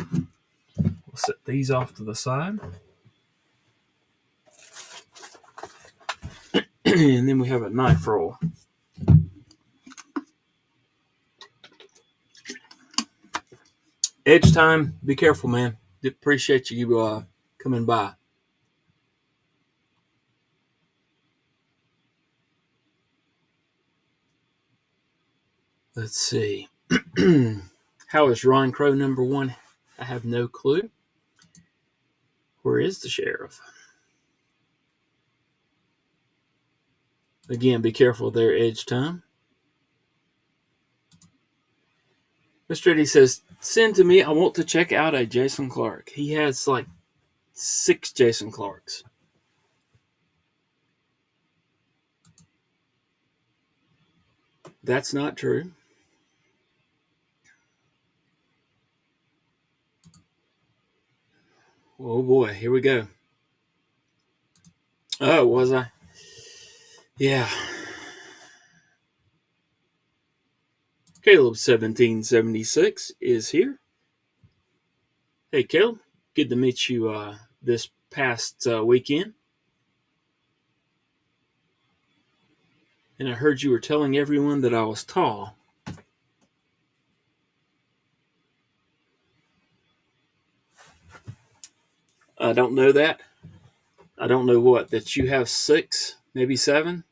We'll set these off to the side. And then we have a knife roll. Edge time. Be careful, man. Appreciate you coming by. Let's see. How is Ron Crow number one? I have no clue. Where is the sheriff? Again, be careful there, edge time. Mr. Eddie says, send to me. I want to check out a Jason Clark. He has like 6 Jason Clarks. That's not true. Oh boy, here we go. Oh, was I? Yeah. Caleb1776 is here. Hey, Caleb. Good to meet you this past weekend. And I heard you were telling everyone that I was tall. I don't know that. I don't know what, that you have 6, maybe 7?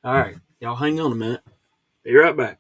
All right. Y'all hang on a minute. Be right back.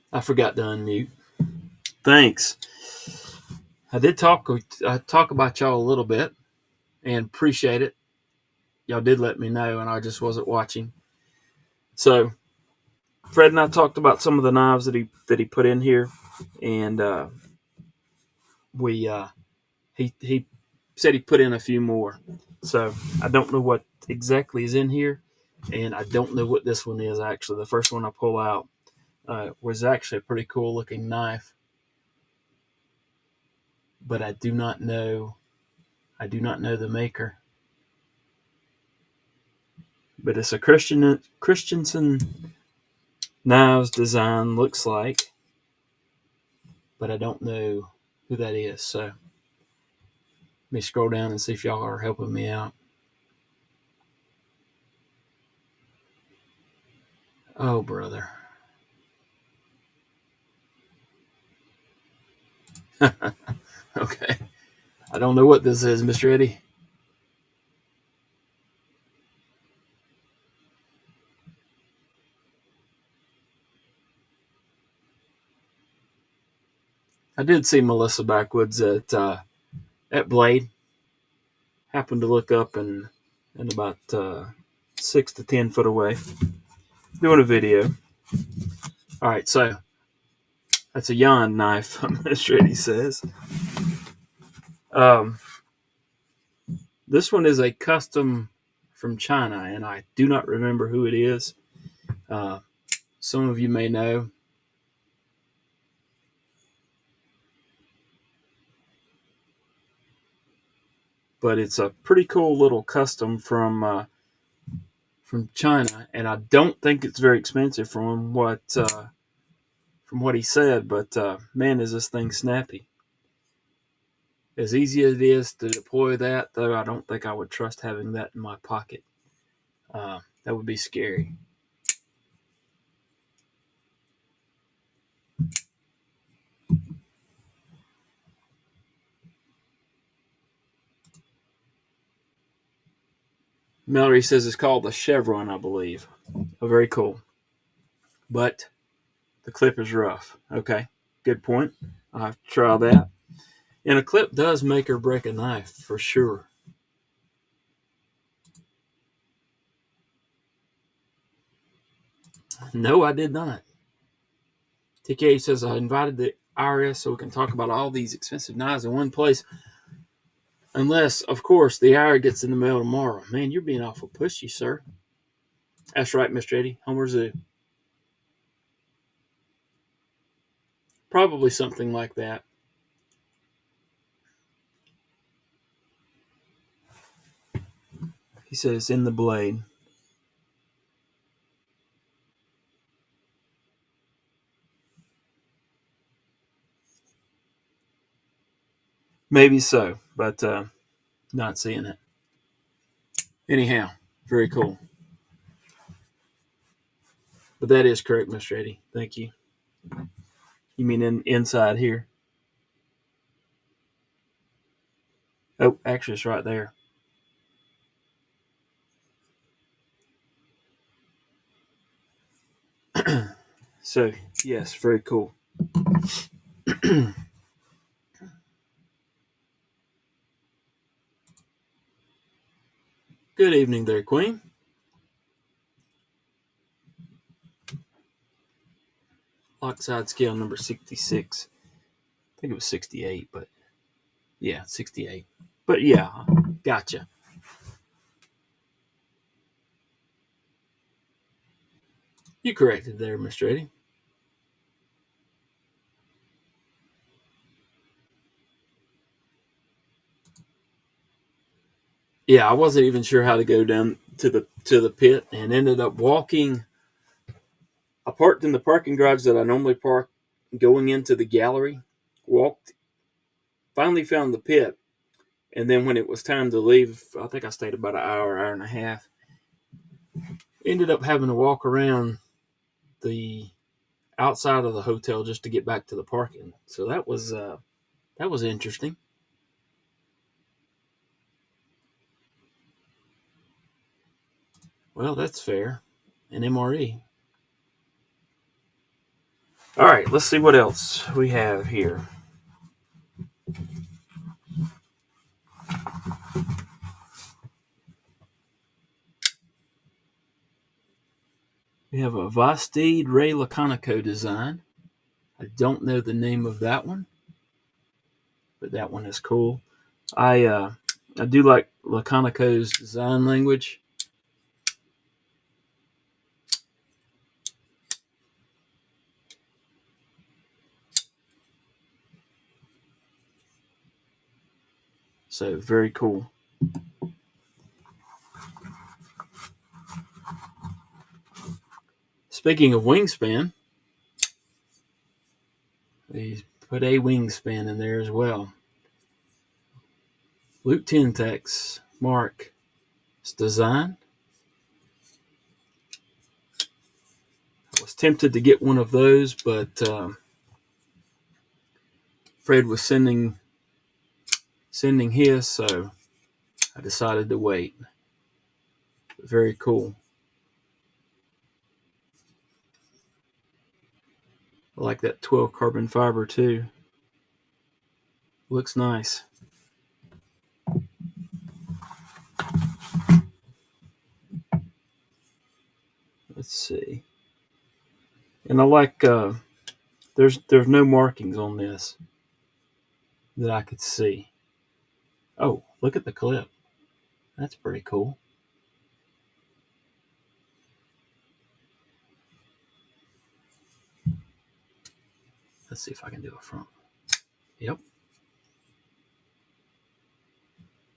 I forgot to unmute. Thanks. I did talk about y'all a little bit and appreciate it. Y'all did let me know, and I just wasn't watching. So Fred and I talked about some of the knives that he put in here, and we he said he put in a few more. So I don't know what exactly is in here, and I don't know what this one is actually. The first one I pull out was actually a pretty cool looking knife, but I do not know. I do not know the maker. But it's a Christensen knives design, looks like, but I don't know who that is. So let me scroll down and see if y'all are helping me out. Oh, brother. Okay. I don't know what this is, Mr. Eddie. I did see Melissa Backwoods at Blade. Happened to look up and about 6 to 10 foot away, doing a video. All right, so that's a Yan knife, Mr. Eddie says. Um, this one is a custom from China, and I do not remember who it is. Some of you may know. But it's a pretty cool little custom from China, and I don't think it's very expensive from what he said. But man, is this thing snappy! As easy as it is to deploy that, though, I don't think I would trust having that in my pocket. That would be scary. Mallory says it's called the Chevron, I believe. Oh, very cool. But the clip is rough. Okay, good point. I'll have to try that. And a clip does make or break a knife, for sure. No, I did not. TK says, I invited the IRS so we can talk about all these expensive knives in one place. Unless, of course, the IRS gets in the mail tomorrow. Man, you're being awful pushy, sir. That's right, Mr. Eddie. Homer Zoo. Probably something like that. He says, in the blade. Maybe so, but not seeing it. Anyhow, very cool. But that is correct, Mr. Eddie. Thank you. You mean inside here? Oh, actually, it's right there. So, yes, very cool. Good evening there, Queen. Lockside scale number 66. I think it was 68, but yeah, 68. But yeah, gotcha. You corrected there, Mr. Eddie. Yeah, I wasn't even sure how to go down to the pit and ended up walking. I parked in the parking garage that I normally park going into the gallery. Walked, finally found the pit. And then when it was time to leave, I think I stayed about an hour, hour and a half. Ended up having to walk around the outside of the hotel just to get back to the parking. So that was interesting. Well, that's fair. An MRE. All right, let's see what else we have here. We have a Vastid Ray Laconico design. I don't know the name of that one, but that one is cool. I I do like Laconico's design language. So very cool. Speaking of wingspan, they put a wingspan in there as well. Luke Tentex Mark's design. I was tempted to get one of those, but Fred was sending his, so I decided to wait. Very cool. I like that 12 carbon fiber too. Looks nice. Let's see. And I like there's no markings on this that I could see. Oh, look at the clip. That's pretty cool. Let's see if I can do a front. Yep.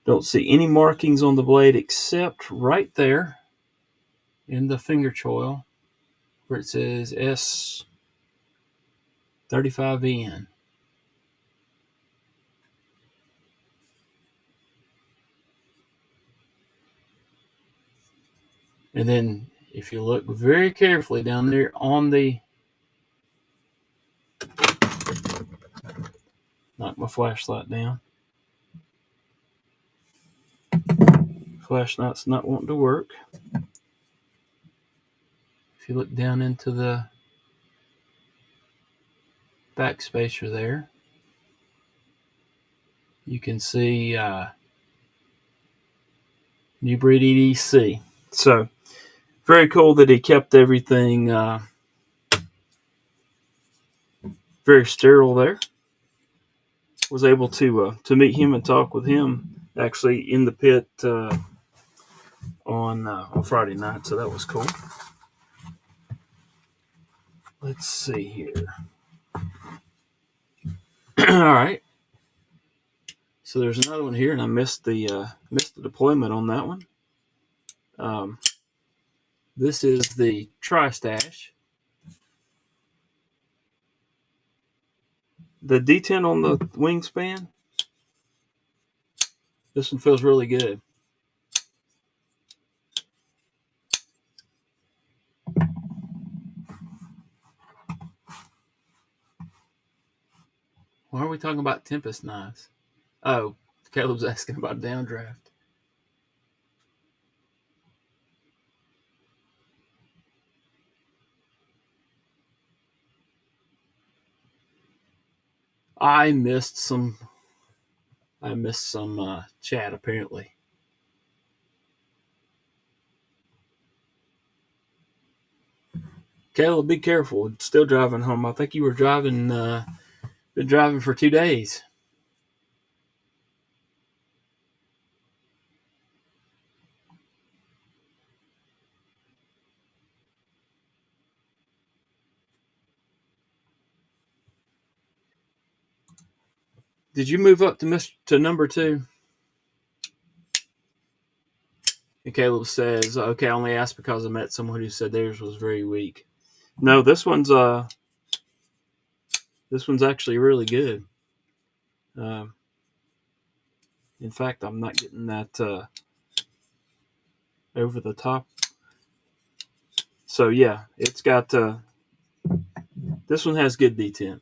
Don't see any markings on the blade except right there in the finger choil where it says S35VN. And then if you look very carefully down there on the, knock my flashlight down. Flashlight's not wanting to work. If you look down into the back spacer there, you can see New Breed EDC. So very cool that he kept everything very sterile there. Was able to meet him and talk with him actually in the pit on Friday night, so that was cool. Let's see here. All right. So there's another one here, and I missed the deployment on that one. This is the Tri-Stash. The detent on the wingspan, this one feels really good. Why are we talking about Tempest knives? Oh, Caleb's asking about downdraft. I missed some chat apparently. Caleb, be careful. Still driving home. I think you were driving. Been driving for 2 days. Did you move up to number 2? And Caleb says, "Okay, I only asked because I met someone who said theirs was very weak." No, this one's actually really good. In fact, I'm not getting that over the top. So yeah, it's got this one has good detent.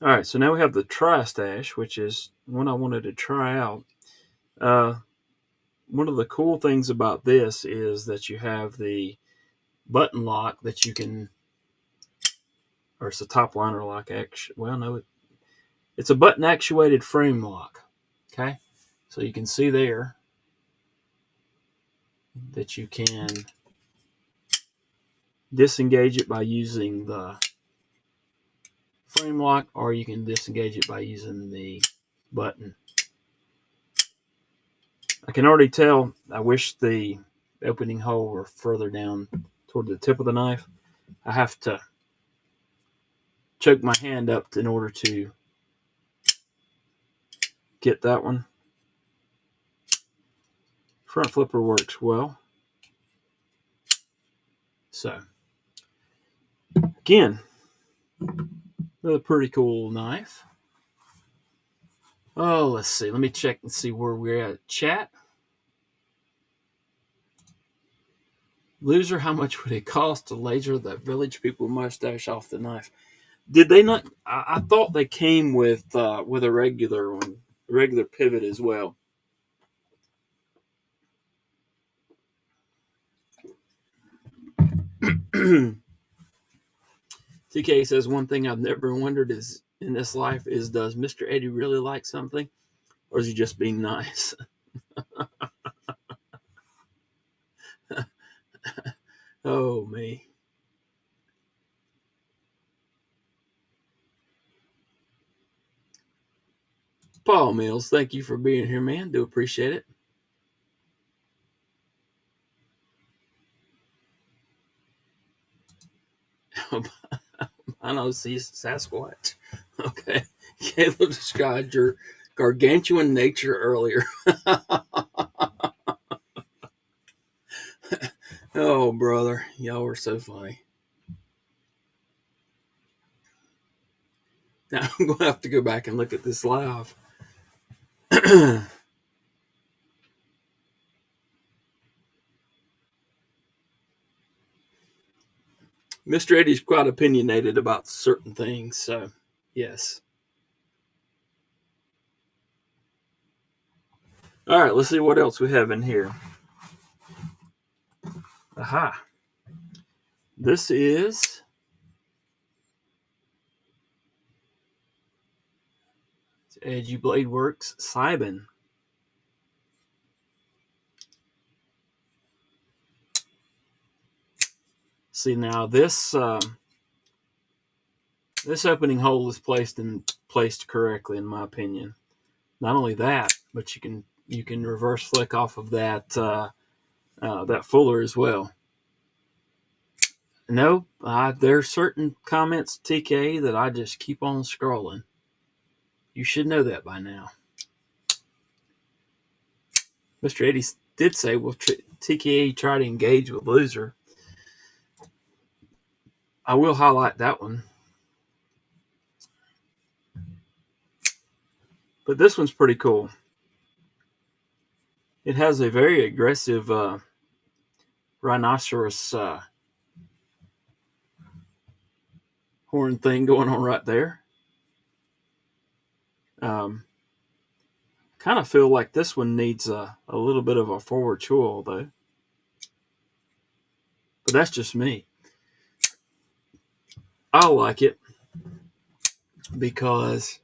All right, so now we have the Tri-Stash, which is one I wanted to try out. One of the cool things about this is that you have the button lock that you can, or it's a top liner lock. Well, no, it's a button actuated frame lock. Okay, so you can see there that you can disengage it by using the frame lock, or you can disengage it by using the button. I can already tell I wish the opening hole were further down toward the tip of the knife. I have to choke my hand up in order to get that one. Front flipper works well. So, again, another pretty cool knife. Oh, let's see. Let me check and see where we're at. Chat. Loser, how much would it cost to laser the village people mustache off the knife? Did they not? I thought they came with a regular one, regular pivot as well. TK says one thing I've never wondered is in this life is does Mr. Eddie really like something, or is he just being nice? Oh me. Paul Mills, thank you for being here, man. Do appreciate it. I know, see Sasquatch. Okay. Caleb described your gargantuan nature earlier. Oh, brother. Y'all were so funny. Now I'm going to have to go back and look at this live. Mr. Eddie's quite opinionated about certain things, so yes. All right, let's see what else we have in here. Aha. This is Edgy Blade Works Cybin. See now this this opening hole is placed correctly in my opinion. Not only that, but you can reverse flick off of that that fuller as well. No, there's certain comments, TK, that I just keep on scrolling. You should know that by now. Mr. Eddie did say, "Will TK try to engage with loser?" I will highlight that one. But this one's pretty cool. It has a very aggressive rhinoceros horn thing going on right there. Kind of feel like this one needs a little bit of a forward choil though. But that's just me. I like it because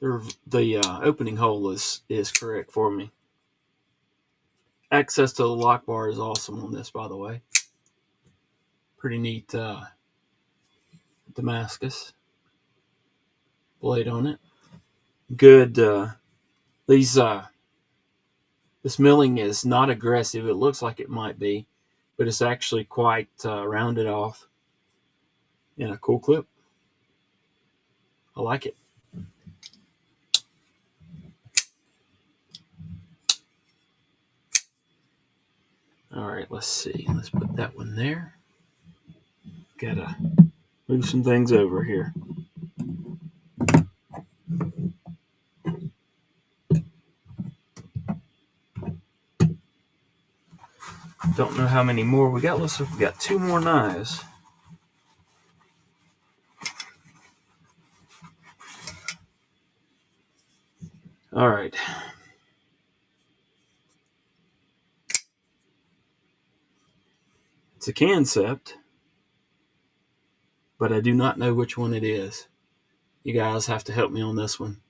the opening hole is correct for me. Access to the lock bar is awesome on this, by the way. Pretty neat Damascus blade on it. Good. This milling is not aggressive. It looks like it might be, but it's actually quite rounded off in a cool clip. I like it. All right, let's see. Let's put that one there. Gotta move some things over here. Don't know how many more we got. Let's see if we got 2 more knives. All right. It's a concept, but I do not know which one it is. You guys have to help me on this one.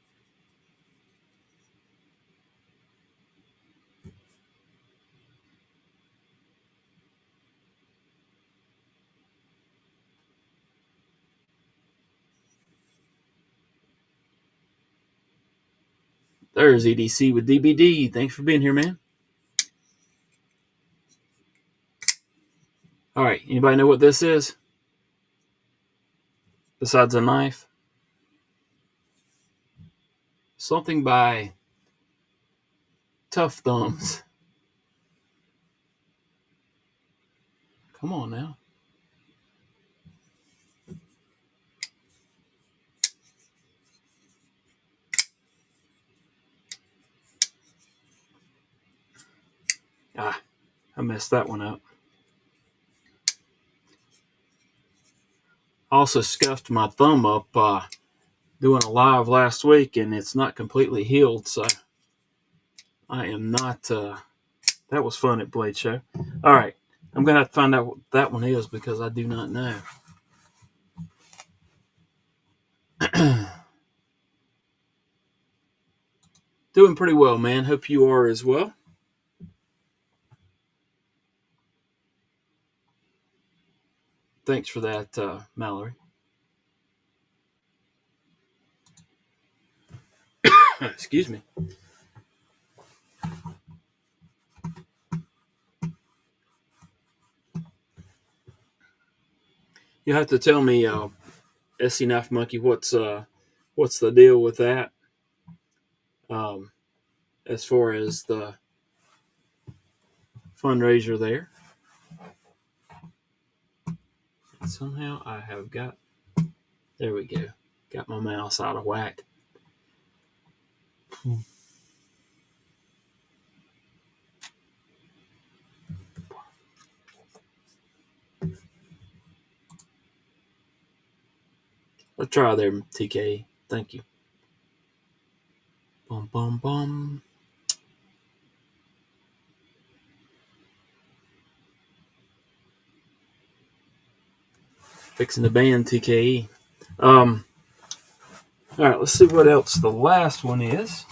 There's EDC with DBD. Thanks for being here, man. All right, anybody know what this is? Besides a knife? Something by Tough Thumbs. Come on now. I messed that one up. Also scuffed my thumb up doing a live last week, and it's not completely healed, so I am not... that was fun at Blade Show. All right, I'm going to have to find out what that one is because I do not know. Doing pretty well, man. Hope you are as well. Thanks for that, Mallory. Excuse me. You have to tell me, SC Knife Monkey, what's the deal with that? As far as the fundraiser there. And somehow I have got... There we go. Got my mouse out of whack. Let's try there, TK. Thank you. Bum, bum, bum. Fixing the band, TKE. All right, let's see what else the last one is.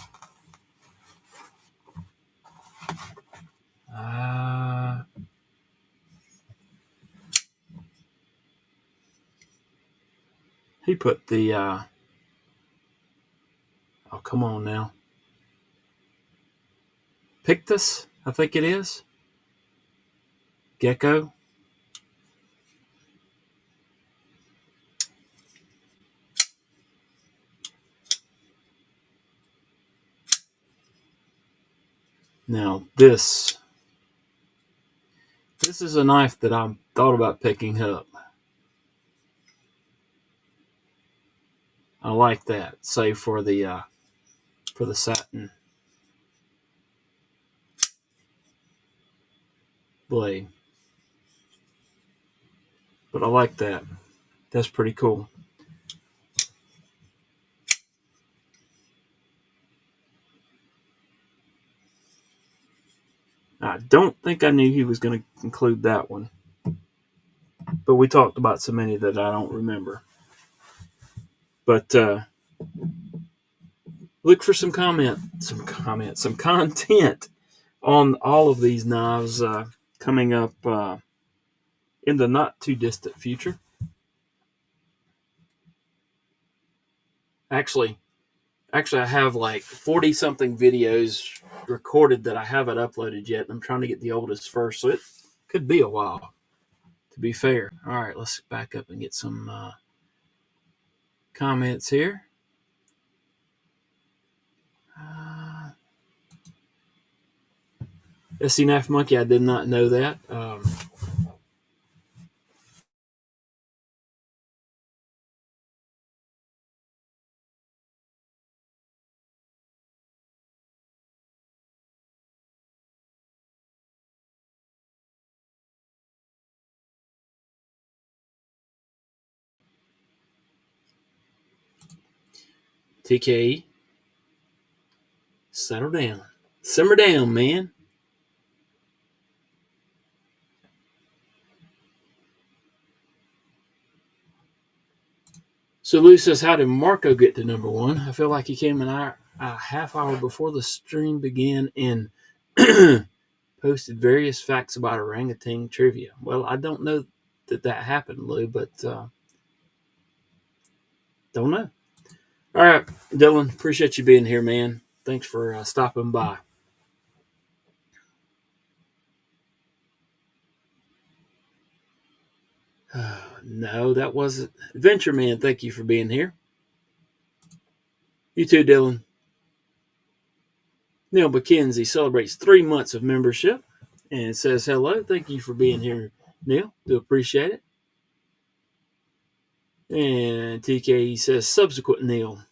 He put the... oh, come on now. Pictus, I think it is. Gecko. Now, this is a knife that I thought about picking up. I like that, save for the satin blade. But I like that. That's pretty cool. I don't think I knew he was going to include that one. But we talked about so many that I don't remember. But look for some content on all of these knives coming up in the not too distant future. Actually, I have like 40 something videos recorded that I haven't uploaded yet. I'm trying to get the oldest first, so it could be a while, to be fair. All right, let's back up and get some comments here. SC Knife Monkey, I did not know that. TKE, settle down. Simmer down, man. So Lou says, how did Marco get to number one? I feel like he came a half hour before the stream began and posted various facts about orangutan trivia. Well, I don't know that happened, Lou, but don't know. All right, Dylan, appreciate you being here, man. Thanks for stopping by. No, that wasn't Adventure Man. Thank you for being here. You too, Dylan. Neil McKenzie celebrates 3 months of membership and says hello. Thank you for being here, Neil. Do appreciate it. And TK says subsequent Neil.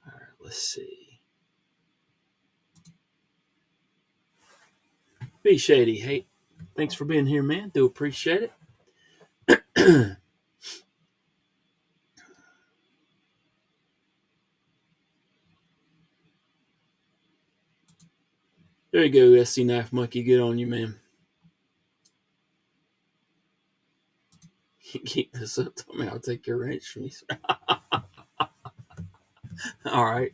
All right, let's see. Be Shady. Hey, thanks for being here, man. Do appreciate it. There you go, SC Knife Monkey. Good on you, man. Keep this up. Tell me I'll take your wrench from you. All right.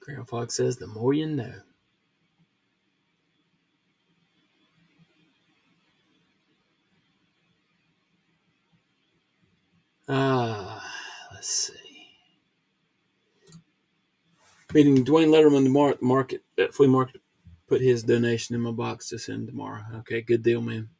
Grandpa says the more you know. Let's see. Meeting Dwayne Letterman at flea market. Put his donation in my box to send tomorrow. Okay, good deal, man.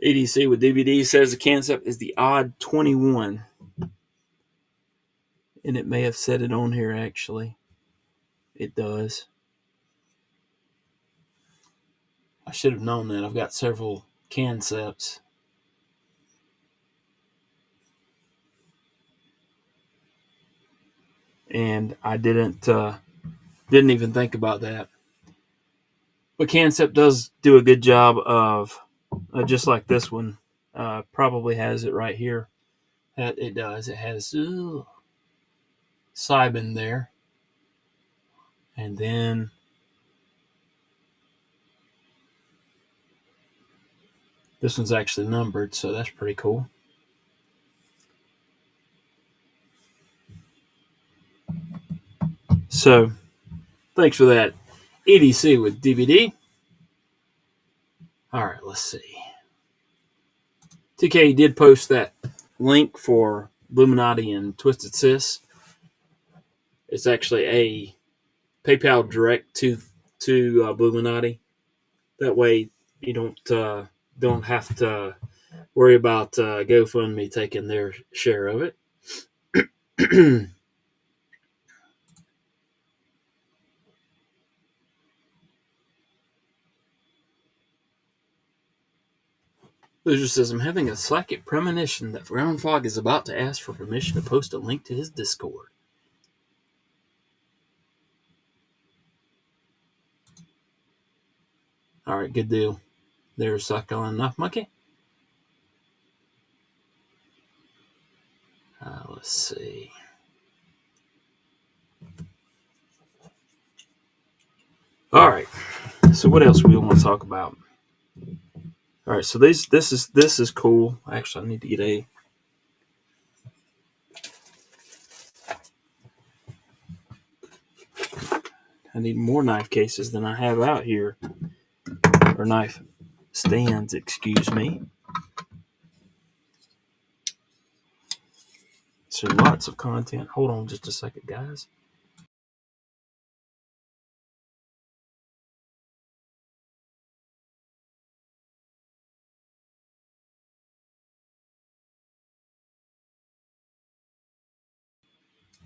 EDC with DVD says the concept is the odd 21. And it may have said it on here, actually. It does. I should have known that. I've got several concepts. And I didn't even think about that. But Concept does do a good job of, just like this one, probably has it right here. It does. It has Sibin there. And then this one's actually numbered, so that's pretty cool. So, thanks for that, EDC with DVD. All right, let's see. TK did post that link for Illuminati and Twisted Sis. It's actually a PayPal direct to Illuminati. That way, you don't have to worry about GoFundMe taking their share of it. Loser says, I'm having a psychic premonition that Brown Fog is about to ask for permission to post a link to his Discord. All right, good deal. There's Suckle and Knife Monkey. Let's see. All right. So what else we want to talk about? All right. So this is cool. Actually, I need to get I need more knife cases than I have out here, or knife stands. Excuse me. So lots of content. Hold on just a second, guys.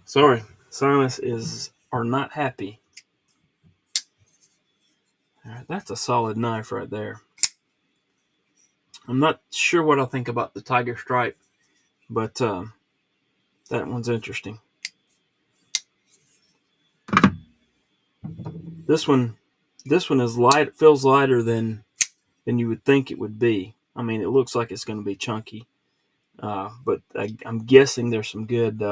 Sorry, Silas are not happy. All right, that's a solid knife right there. I'm not sure what I think about the Tiger Stripe, but that one's interesting. This one is light. Feels lighter than you would think it would be. I mean, it looks like it's going to be chunky, but I'm guessing there's some good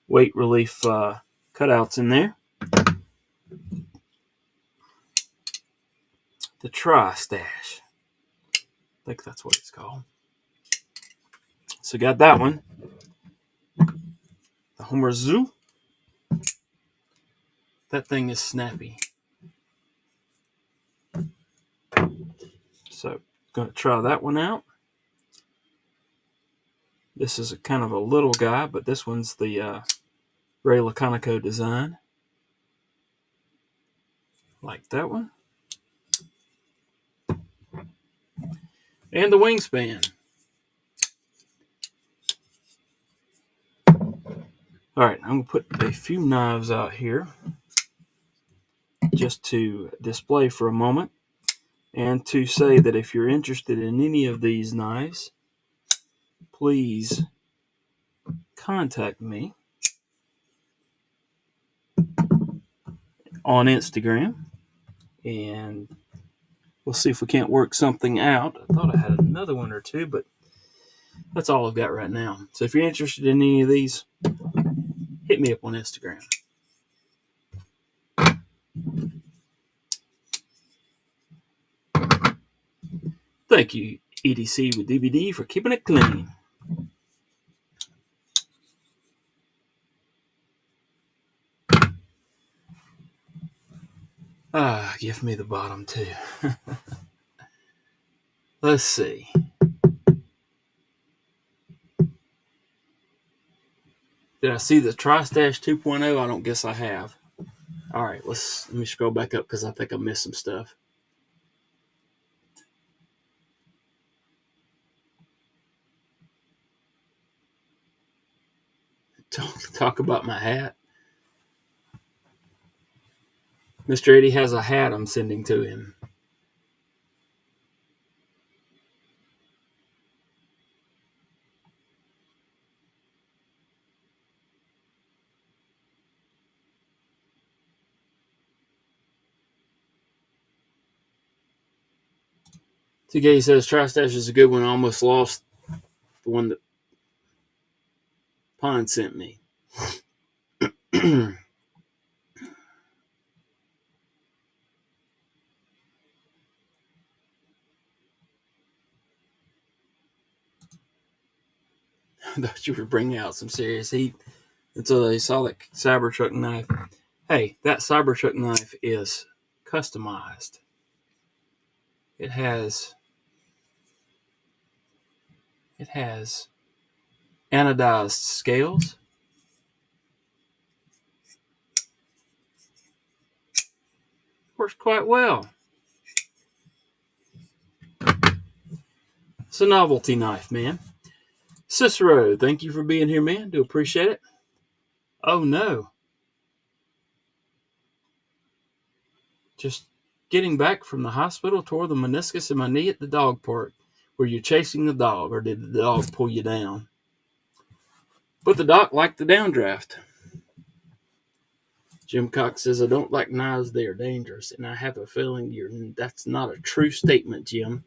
weight relief cutouts in there. The Tri-Stash. think that's what it's called. So got that one. The Homer Zoo. That thing is snappy. So going to try that one out. This is a kind of a little guy, but this one's the Ray Laconico design. Like that one. And the wingspan. All right, I'm going to put a few knives out here just to display for a moment, and to say that if you're interested in any of these knives, please contact me on Instagram, and we'll see if we can't work something out. I thought I had another one or two, but that's all I've got right now. So if you're interested in any of these, hit me up on Instagram. Thank you, EDC with DVD, for keeping it clean. Give me the bottom too. Let's see. Did I see the Tri-Stash 2.0? I don't guess I have. All right, let me scroll back up because I think I missed some stuff. Talk about my hat. Mr. Eddie has a hat I'm sending to him. TK says Tri-Stash is a good one. I almost lost the one that Pond sent me. I thought you were bringing out some serious heat until they saw that Cybertruck knife. Hey, that Cybertruck knife is customized. It has anodized scales. Works quite well. It's a novelty knife, man. Cicero, thank you for being here, man. Do appreciate it. Oh, no. Just getting back from the hospital, tore the meniscus in my knee at the dog park. Were you chasing the dog, or did the dog pull you down? But the doc liked the downdraft. Jim Cox says, I don't like knives. They are dangerous. And I have a feeling that's not a true statement, Jim.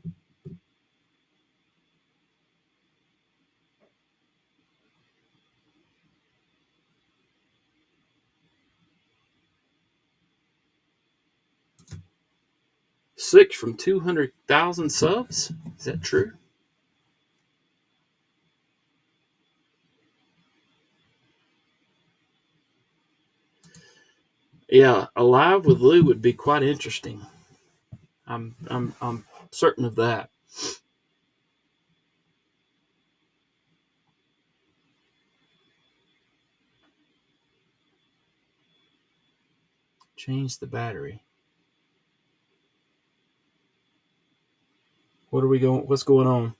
Six from 200,000 subs? Is that true? Yeah, a live with Lou would be quite interesting. I'm certain of that. Change the battery. What's going on?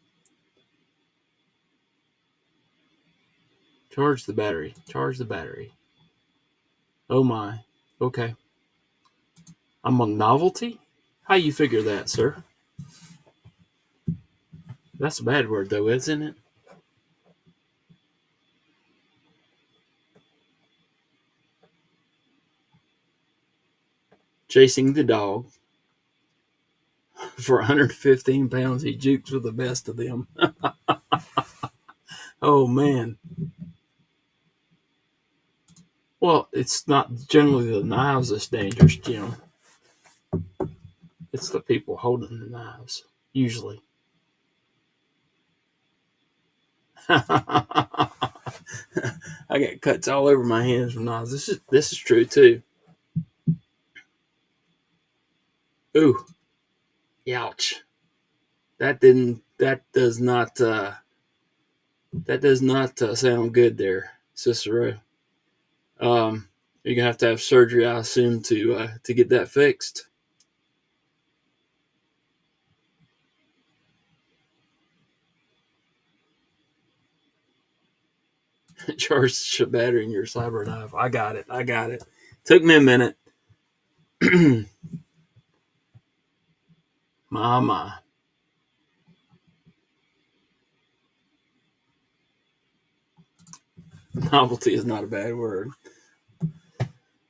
Charge the battery. Charge the battery. Oh my. Okay. I'm a novelty? How you figure that, sir? That's a bad word though, isn't it? Chasing the dog. For 115 pounds, he jukes with the best of them. Oh, man. Well, it's not generally the knives that's dangerous, Jim. It's the people holding the knives, usually. I got cuts all over my hands from knives. This is true too. Ooh, ouch! That does not sound good there, Cicero. You're gonna have to have surgery, I assume, to get that fixed. Charged a battery in your cyber knife. I got it. I got it. Took me a minute. My. Novelty is not a bad word.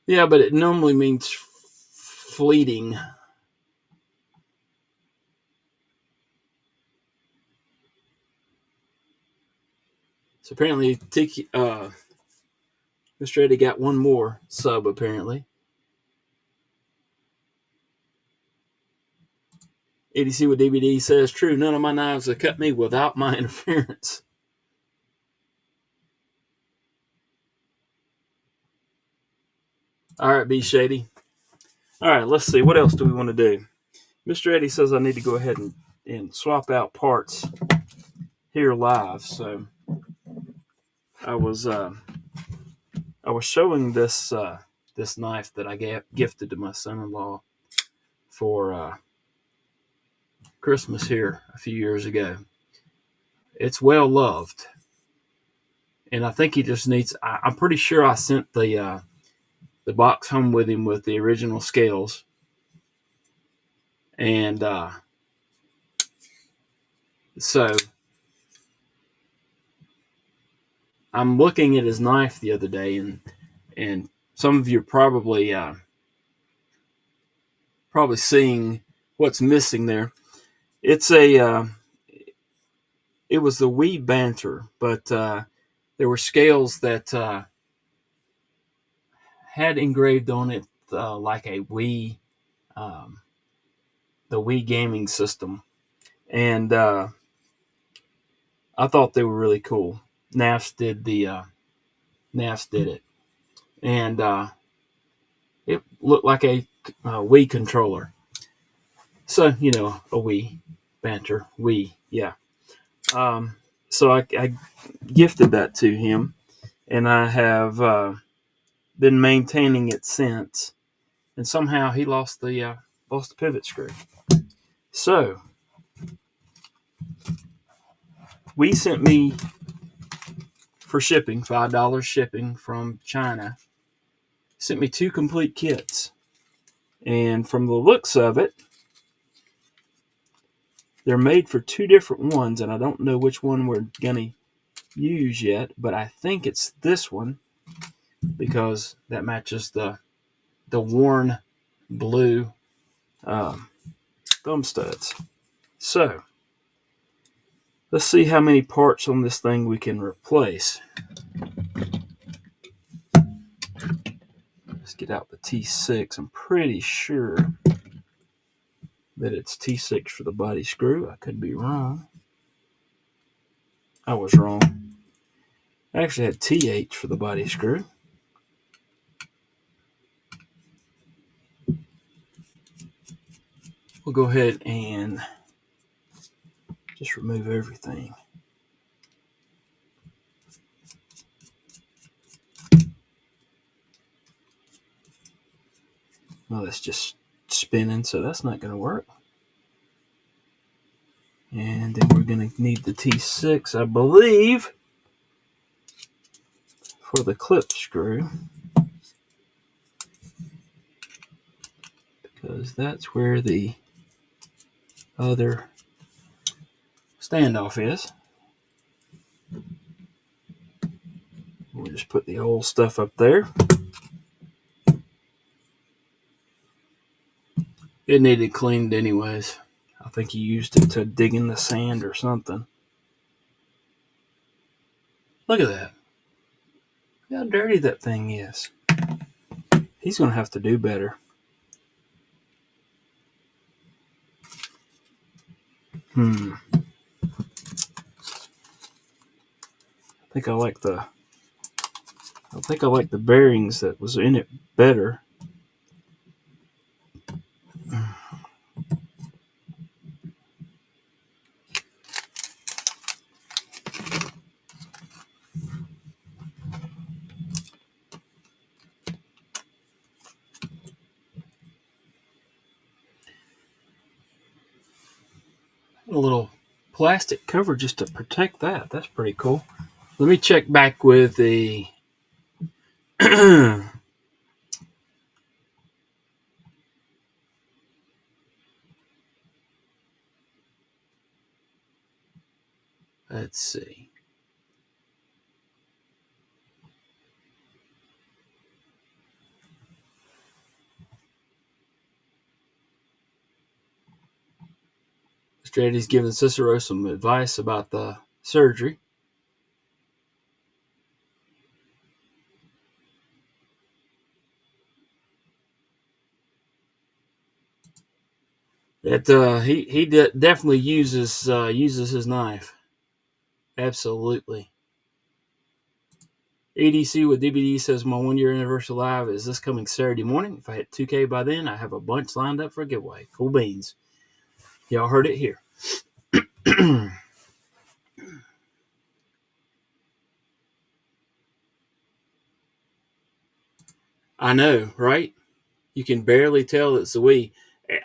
Yeah, but it normally means fleeting. So apparently, Mr. Eddie got one more sub, apparently. ADC with DVD says, true, none of my knives have cut me without my interference. All right, B Shady. All right, let's see. What else do we want to do? Mr. Eddie says I need to go ahead and swap out parts here live. So I was showing this knife that I gifted to my son-in-law for Christmas here a few years ago. It's well loved, and I think he just needs. I'm pretty sure I sent the box home with him with the original scales, and so I'm looking at his knife the other day, and some of you are probably seeing what's missing there. It's it was the wee banter, but there were scales that had engraved on it like a Wii, the Wii gaming system, and I thought they were really cool. NAFS did it, and it looked like a Wii controller. So a Wii banter Wii, yeah. So I gifted that to him, and I have been maintaining it since. And somehow he lost the pivot screw. So we sent me for shipping $5 shipping from China. Sent me 2 complete kits, and from the looks of it, they're made for 2 different ones, and I don't know which one we're gonna use yet, but I think it's this one because that matches the worn blue thumb studs. So let's see how many parts on this thing we can replace. Let's get out the T6. I'm pretty sure that it's T6 for the body screw. I could be wrong. I was wrong. I actually had T8 for the body screw. We'll go ahead and just remove everything. Well, that's just spinning, so that's not going to work. And then we're going to need the T6, I believe, for the clip screw, because that's where the other standoff is. We'll just put the old stuff up there. It needed cleaned anyways. I think he used it to dig in the sand or something. Look at that. Look how dirty that thing is. He's going to have to do better. think I like the bearings that was in it better. A little plastic cover just to protect that. That's pretty cool. Let me check back with the let's see. Mr. Eddie's giving Cicero some advice about the surgery. That he definitely uses his knife. Absolutely. ADC with DBD says my 1 year anniversary live is this coming Saturday morning. If I hit 2K by then, I have a bunch lined up for a giveaway. Cool beans. Y'all heard it here. I know, right? You can barely tell it's the Wii.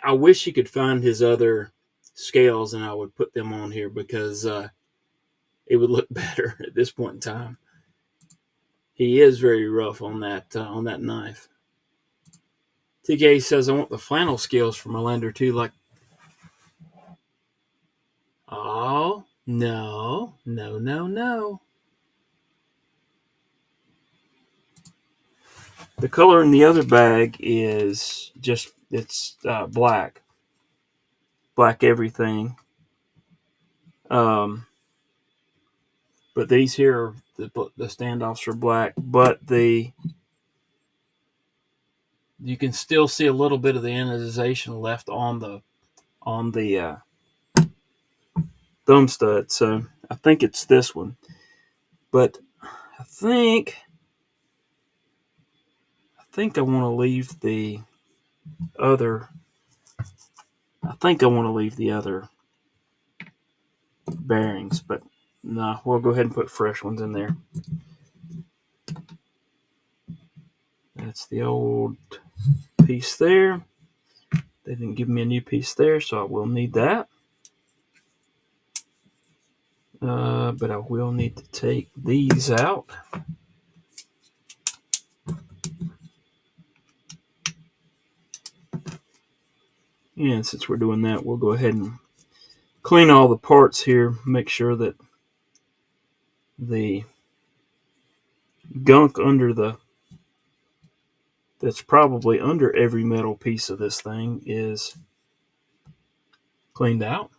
I wish you could find his other scales and I would put them on here because it would look better at this point in time. He is very rough on that knife. TK says I want the flannel scales for my lender too. Like, oh no. The color in the other bag is just it's black everything. But these here are the standoffs are black, but you can still see a little bit of the anodization left on the thumb stud. So I think it's this one, but I think I want to leave the other. I think I want to leave the other bearings, but no, we'll go ahead and put fresh ones in there. That's the old piece there. They didn't give me a new piece there, so I will need that. But I will need to take these out. And since we're doing that, we'll go ahead and clean all the parts here. Make sure that the gunk that's probably under every metal piece of this thing is cleaned out.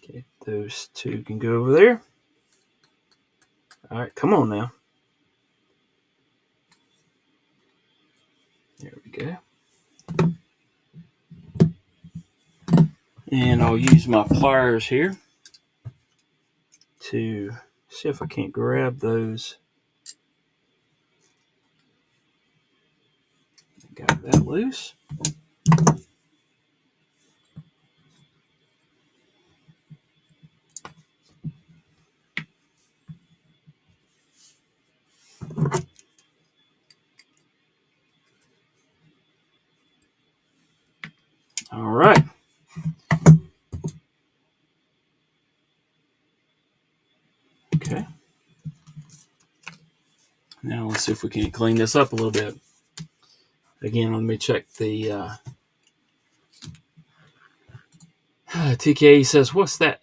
Okay, those two can go over there. All right, come on now. There we go. And I'll use my pliers here to see if I can't grab those. Got that loose. All right. Okay. Now let's see if we can clean this up a little bit. Again, let me check the TK says, what's that?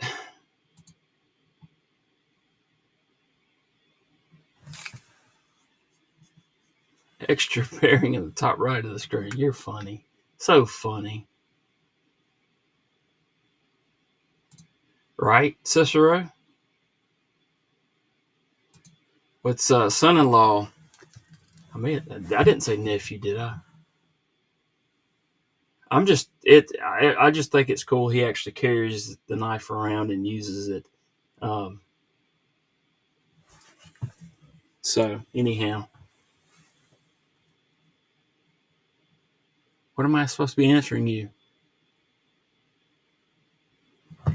Extra bearing in the top right of the screen. You're funny. So funny. Right, Cicero? What's son-in-law I mean, I didn't say nephew, did I? I'm just it. I just think it's cool. He actually carries the knife around and uses it. Um, so anyhow, what am I supposed to be answering you?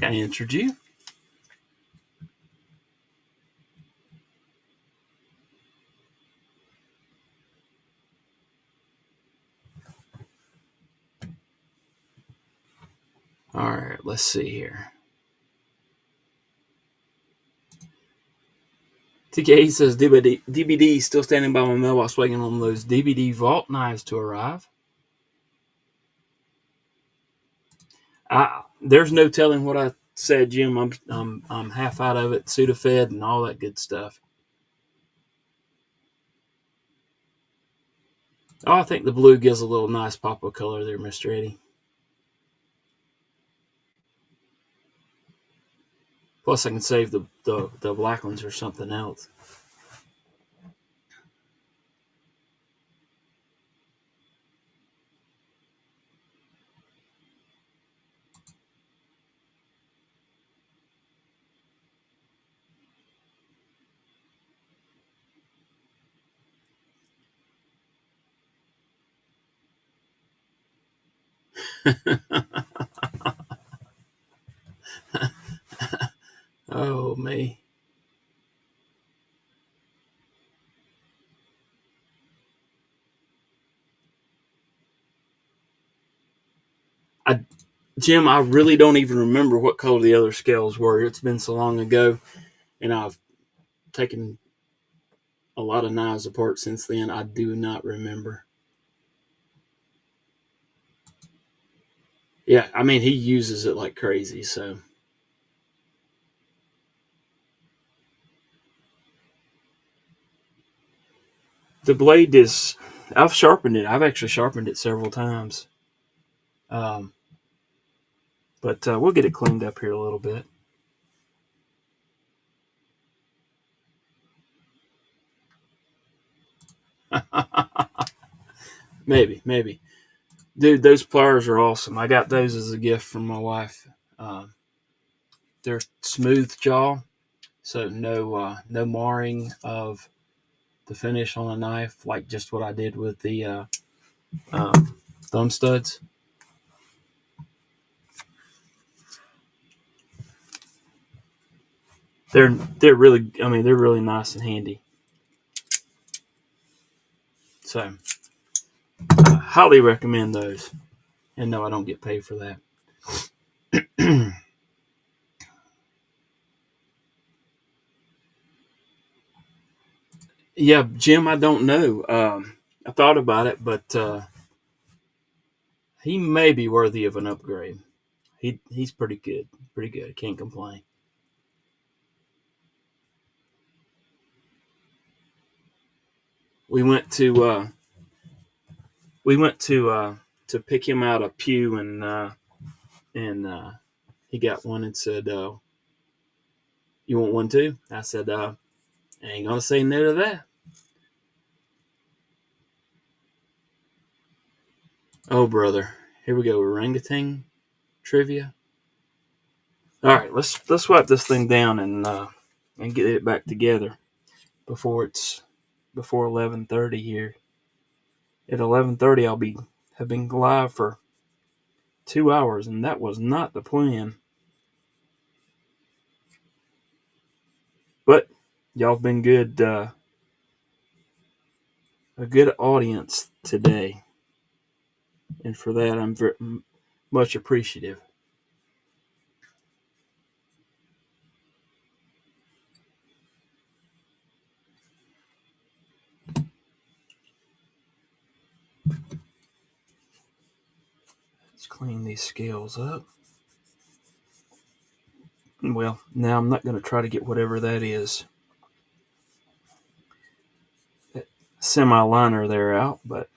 I answered you. All right, let's see here. TK says DVD still standing by my mailbox waiting on those DVD vault knives to arrive. There's no telling what I said, Jim. I'm half out of it, Sudafed and all that good stuff. Oh, I think the blue gives a little nice pop of color there, Mr. Eddie. Plus, I can save the black ones or something else. Oh, me. I, Jim, I really don't even remember what color the other scales were. It's been so long ago, and I've taken a lot of knives apart since then. I do not remember. Yeah, I mean, he uses it like crazy, so. The blade is, I've sharpened it. I've actually sharpened it several times. Um, but we'll get it cleaned up here a little bit. Maybe. Dude, those pliers are awesome. I got those as a gift from my wife. Um, they're smooth jaw, so no marring of the finish on a knife, like just what I did with the thumb studs. They're really, I mean, they're really nice and handy. So I highly recommend those. And no, I don't get paid for that. Yeah, Jim, I don't know. I thought about it, but he may be worthy of an upgrade. He's pretty good, pretty good. Can't complain. We went to we went to pick him out a pew, and he got one and said, "You want one too?" I said, "I ain't gonna say no to that." Oh, brother, here we go. Orangutan trivia. All right, let's wipe this thing down and get it back together before 11:30 here. At 11:30, I'll be have been live for 2 hours, and that was not the plan. But y'all have been good, a good audience today, and for that I'm very much appreciative. Let's clean these scales up. Well, now I'm not going to try to get whatever that is, that semi liner there out, but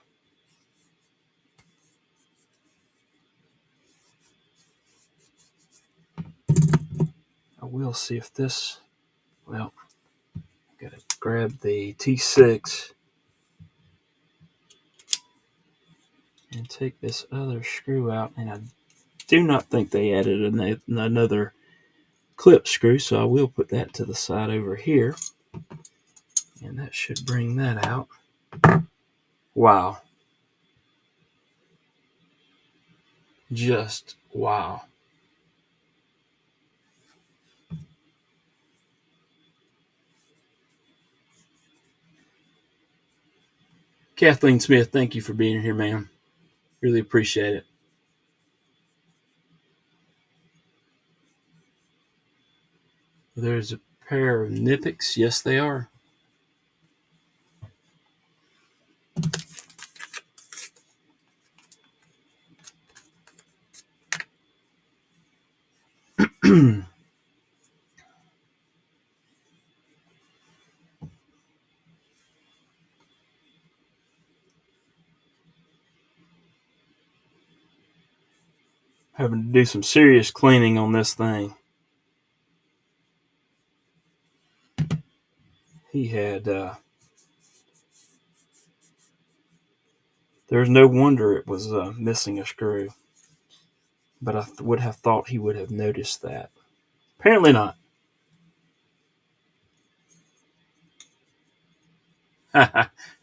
I will see if this. Well, got to grab the T6 and take this other screw out. And I do not think they added another clip screw, so I will put that to the side over here. And that should bring that out. Wow. Just wow. Kathleen Smith, thank you for being here, ma'am. Really appreciate it. There's a pair of Nippics. Yes, they are. Having to do some serious cleaning on this thing. He had, there's no wonder it was missing a screw. But I would have thought he would have noticed that. Apparently not.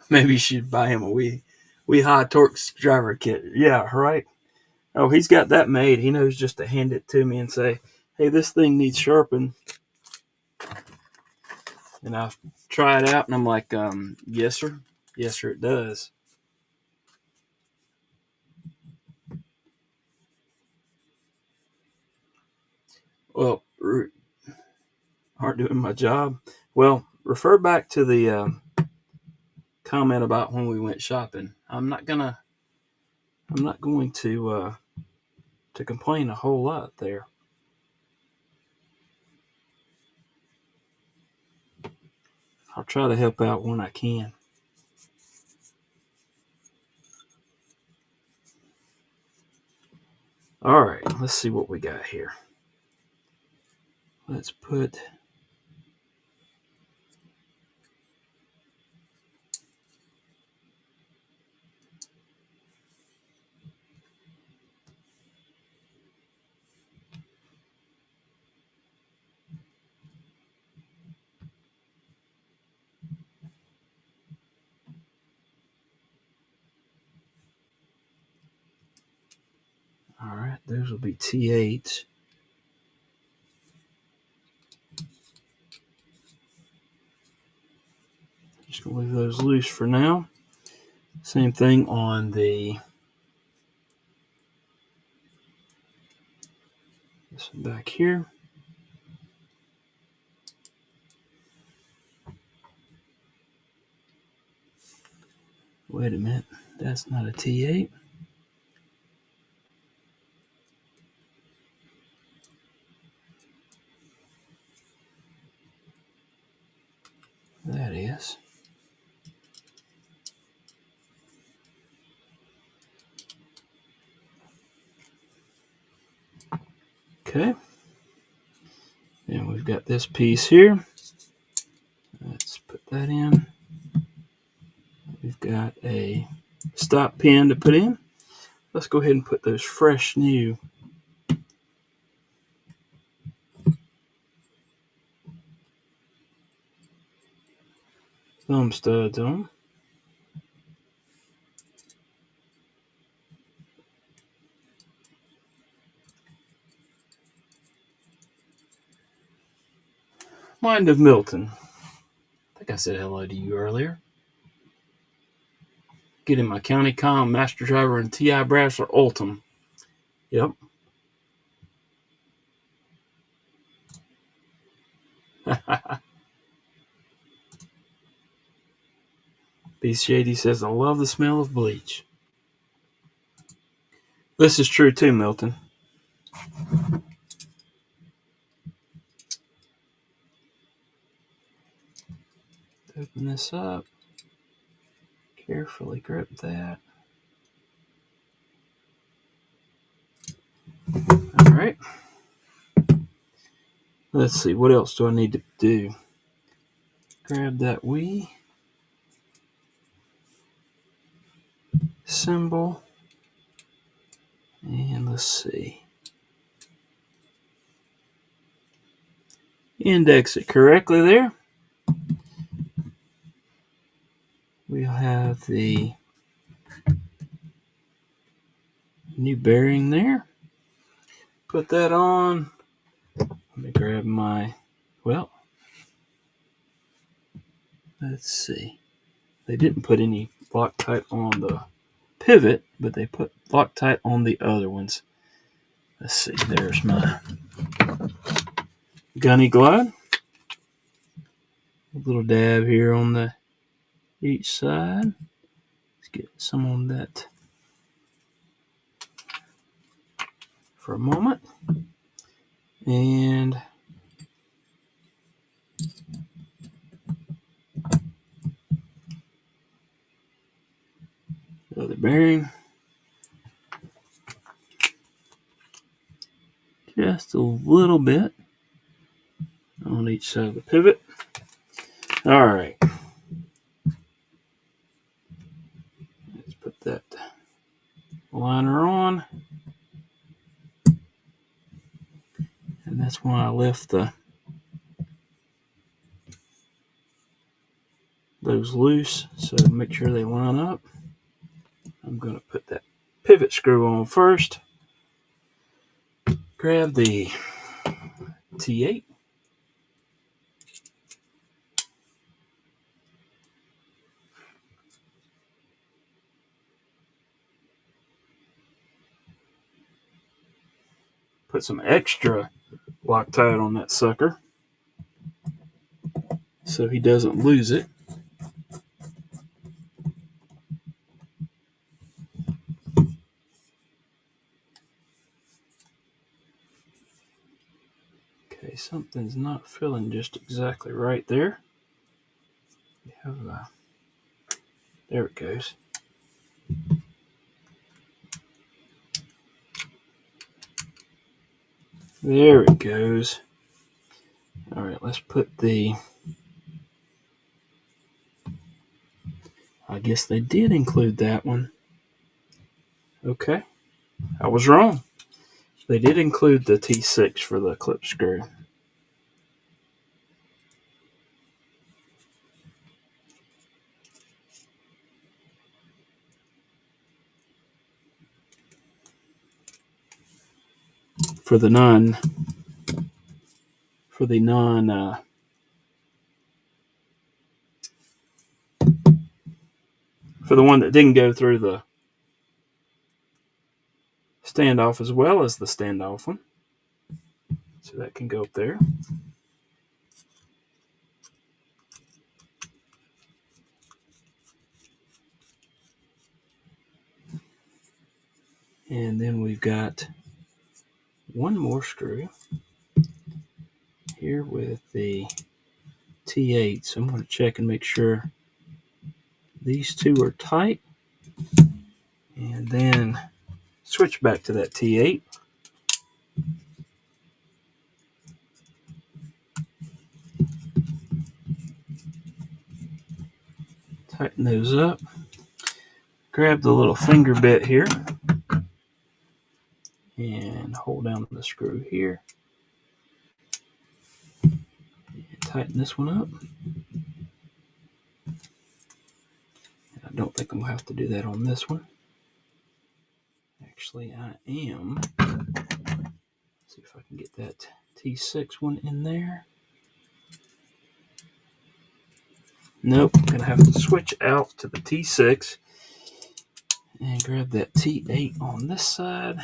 Maybe you should buy him a wee high torque screwdriver kit. Yeah, right. Oh, he's got that made. He knows just to hand it to me and say, "Hey, this thing needs sharpened." And I try it out, and I'm like, "Yes, sir. Yes, sir, it does." Well, aren't doing my job. Well, refer back to the comment about when we went shopping. I'm not going to complain a whole lot there. I'll try to help out when I can. All right, let's see what we got here. Let's put all right, those will be T8s. Just gonna leave those loose for now. Same thing on this one back here. Wait a minute, that's not a T8. That is. Okay. And we've got this piece here. Let's put that in. We've got a stop pin to put in. Let's go ahead and put those fresh new thumb studs on. Mind of Milton. I think I said hello to you earlier. Getting my County Com Master Driver and TI Brass or Ultim. Yep. B Shady says, I love the smell of bleach. This is true too, Milton. Open this up. Carefully grip that. All right. Let's see, what else do I need to do? Grab that wee symbol. And let's see. Index it correctly there. We'll have the new bearing there. Put that on. Let me grab my, well, let's see. They didn't put any Loctite on the pivot, but they put Loctite on the other ones. Let's see, there's my gunny glide. A little dab here on the each side. Let's get some on that for a moment. And the other bearing. Just a little bit on each side of the pivot. All right. Let's put that liner on. And that's why I left those loose, so make sure they line up. I'm going to put that pivot screw on first. Grab the T8. Put some extra Loctite on that sucker so he doesn't lose it. Okay, something's not filling just exactly right there. We have there it goes. There it goes. All right, let's put the, I guess they did include that one. Okay, I was wrong. They did include the T6 for the clip screw. For the one that didn't go through the standoff as well as the standoff one. So that can go up there. And then we've got one more screw here with the T8. So I'm going to check and make sure these two are tight. And then switch back to that T8. Tighten those up. Grab the little finger bit here and hold down the screw here. And tighten this one up. And I don't think I'm going to have to do that on this one. Actually, I am. Let's see if I can get that T6 one in there. Nope, I'm going to have to switch out to the T6 and grab that T8 on this side.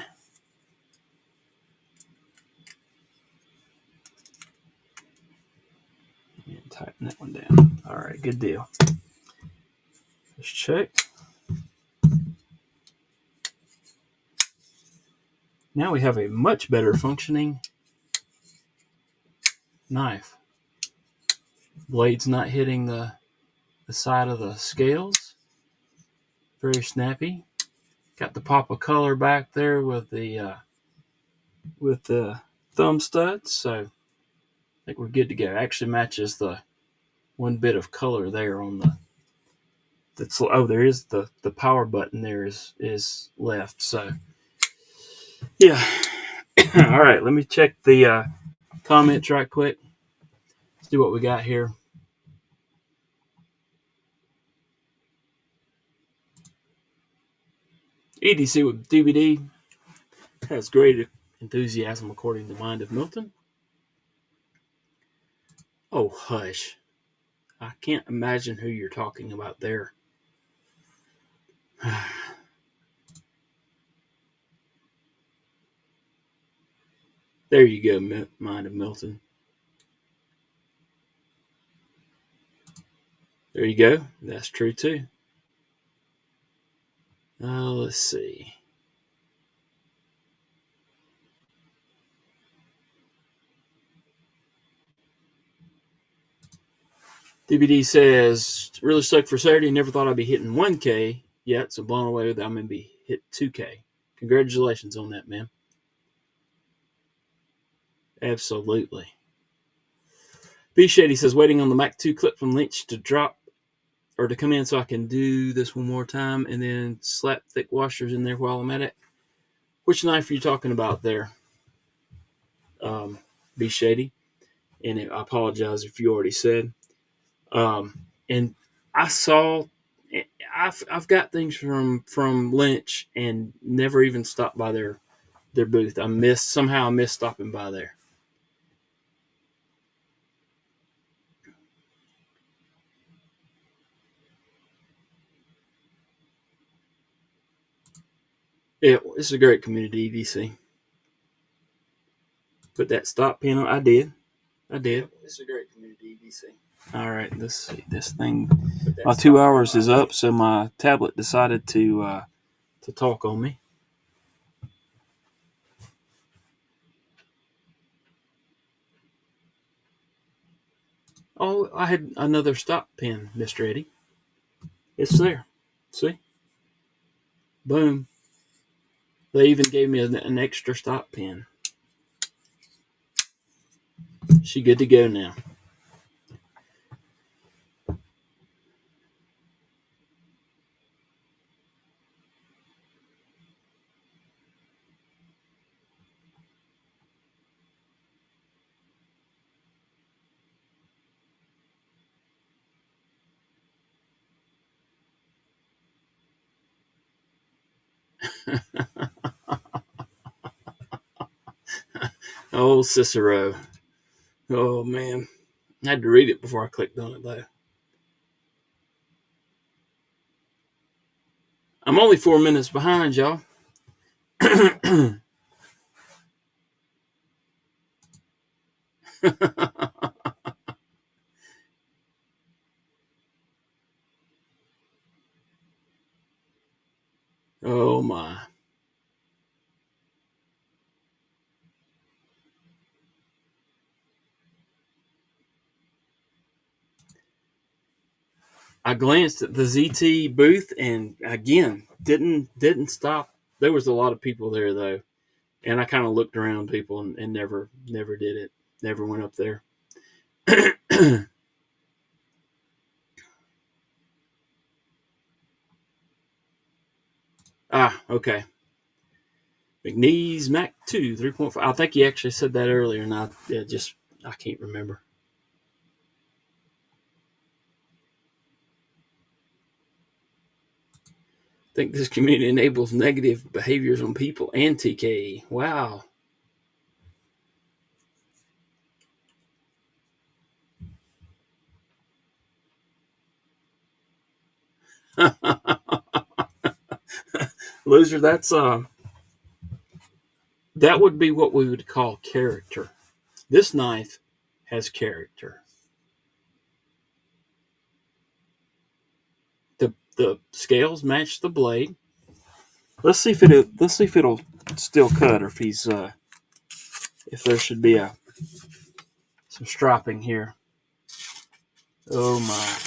And tighten that one down. All right, good deal. Let's check. Now we have a much better functioning knife. Blade's not hitting the side of the scales. Very snappy. Got the pop of color back there with the thumb studs. So I think we're good to go. It actually matches the one bit of color there on the. Oh, there is the power button there is left. So Yeah. All right. Let me check the comments right quick. Let's see what we got here. EDC with DVD has great enthusiasm according to Mind of Milton. Oh, hush. I can't imagine who you're talking about there. There you go, Mind of Milton. There you go. That's true too. Let's see. DBD says, really stoked for Saturday. Never thought I'd be hitting 1K yet, so blown away that I'm going to be hit 2K. Congratulations on that, man. Absolutely. B Shady says, waiting on the Mac 2 clip from Lynch to drop or to come in so I can do this one more time and then slap thick washers in there while I'm at it. Which knife are you talking about there, B Shady? And I apologize if you already said. And I saw, I've got things from Lynch and never even stopped by their booth. I missed stopping by there. Yeah, it's a great community, EDC. Put that stop pin on. I did. It's a great community, EDC. All right, let's see. This thing, my 2 hours is up, so my tablet decided to talk on me. Oh, I had another stop pin, Mr. Eddie. It's there. See? Boom. They even gave me an extra stop pin. She good to go now. Oh, Cicero. Oh, man. I had to read it before I clicked on it, though. I'm only 4 minutes behind, y'all. Oh, my. I glanced at the ZT booth and again didn't stop. There was a lot of people there though, and I kind of looked around people and never did it. Never went up there. Okay. McNeese Mac 2 3.5. I think he actually said that earlier, and I can't remember. I think this community enables negative behaviors on people and TKE. Wow. Loser, that would be what we would call character. This knife has character. The scales match the blade. Let's see if it'll still cut, or if there should be some striping here. Oh my!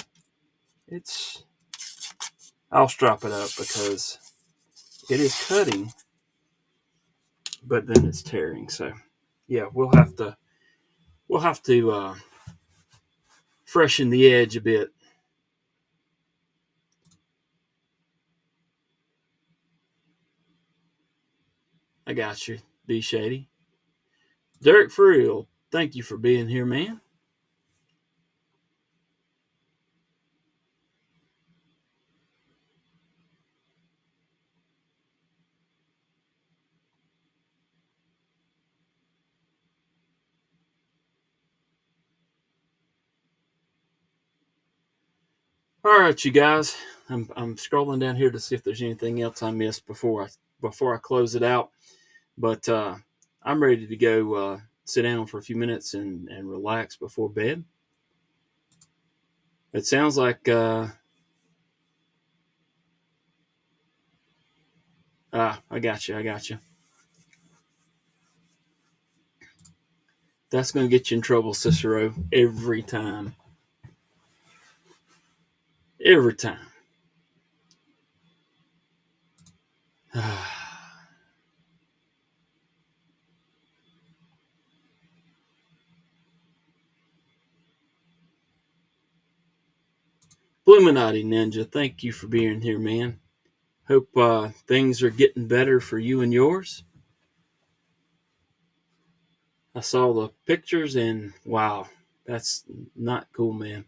I'll strap it up because it is cutting, but then it's tearing. So yeah, we'll have to freshen the edge a bit. I got you, B Shady. Derek, for real, thank you for being here, man. All right, you guys. I'm scrolling down here to see if there's anything else I missed before I close it out. But I'm ready to go sit down for a few minutes and relax before bed. It sounds like I got you. I got you. That's going to get you in trouble, Cicero, every time. Every time. Bluminati Ninja, thank you for being here, man. Hope things are getting better for you and yours. I saw the pictures and wow, that's not cool, man.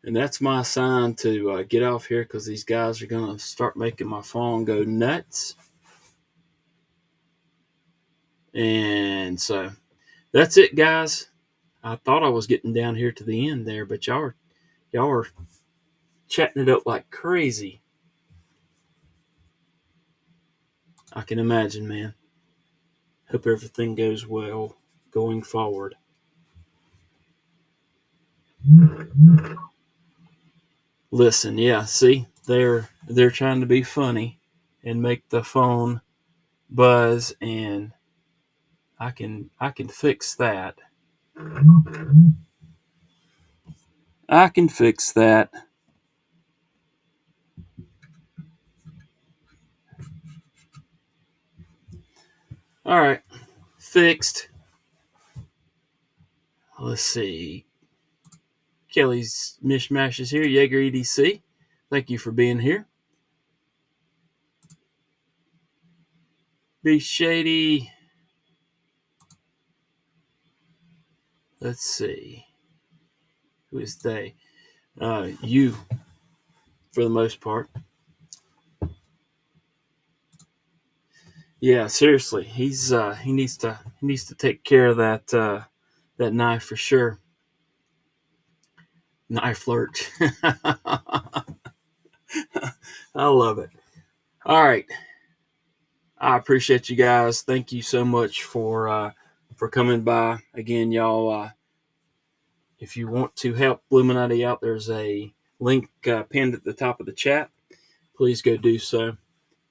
And that's my sign to get off here because these guys are going to start making my phone go nuts. And so that's it, guys. I thought I was getting down here to the end there, but y'all are chatting it up like crazy. I can imagine, man. Hope everything goes well going forward. Listen, yeah, see, they're trying to be funny and make the phone buzz, and I can fix that. I can fix that. All right, fixed. Let's see. Kelly's Mishmash is here. Jaeger EDC, thank you for being here. Be Shady. Let's see. Who is they? You, for the most part. Yeah, seriously, he needs to take care of that knife for sure. Knife flirt. I love it. All right, I appreciate you guys. Thank you so much for coming by again, y'all. If you want to help Illuminati out, there's a link pinned at the top of the chat. Please go do so,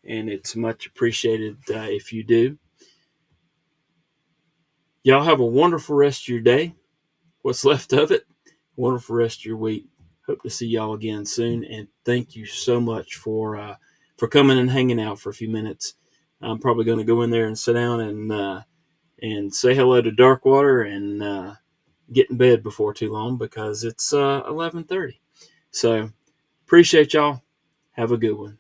and it's much appreciated if you do. Y'all have a wonderful rest of your day. What's left of it. Wonderful rest of your week. Hope to see y'all again soon, and thank you so much for coming and hanging out for a few minutes. I'm probably going to go in there and sit down and say hello to Darkwater and get in bed before too long because it's 11:30. So appreciate y'all. Have a good one.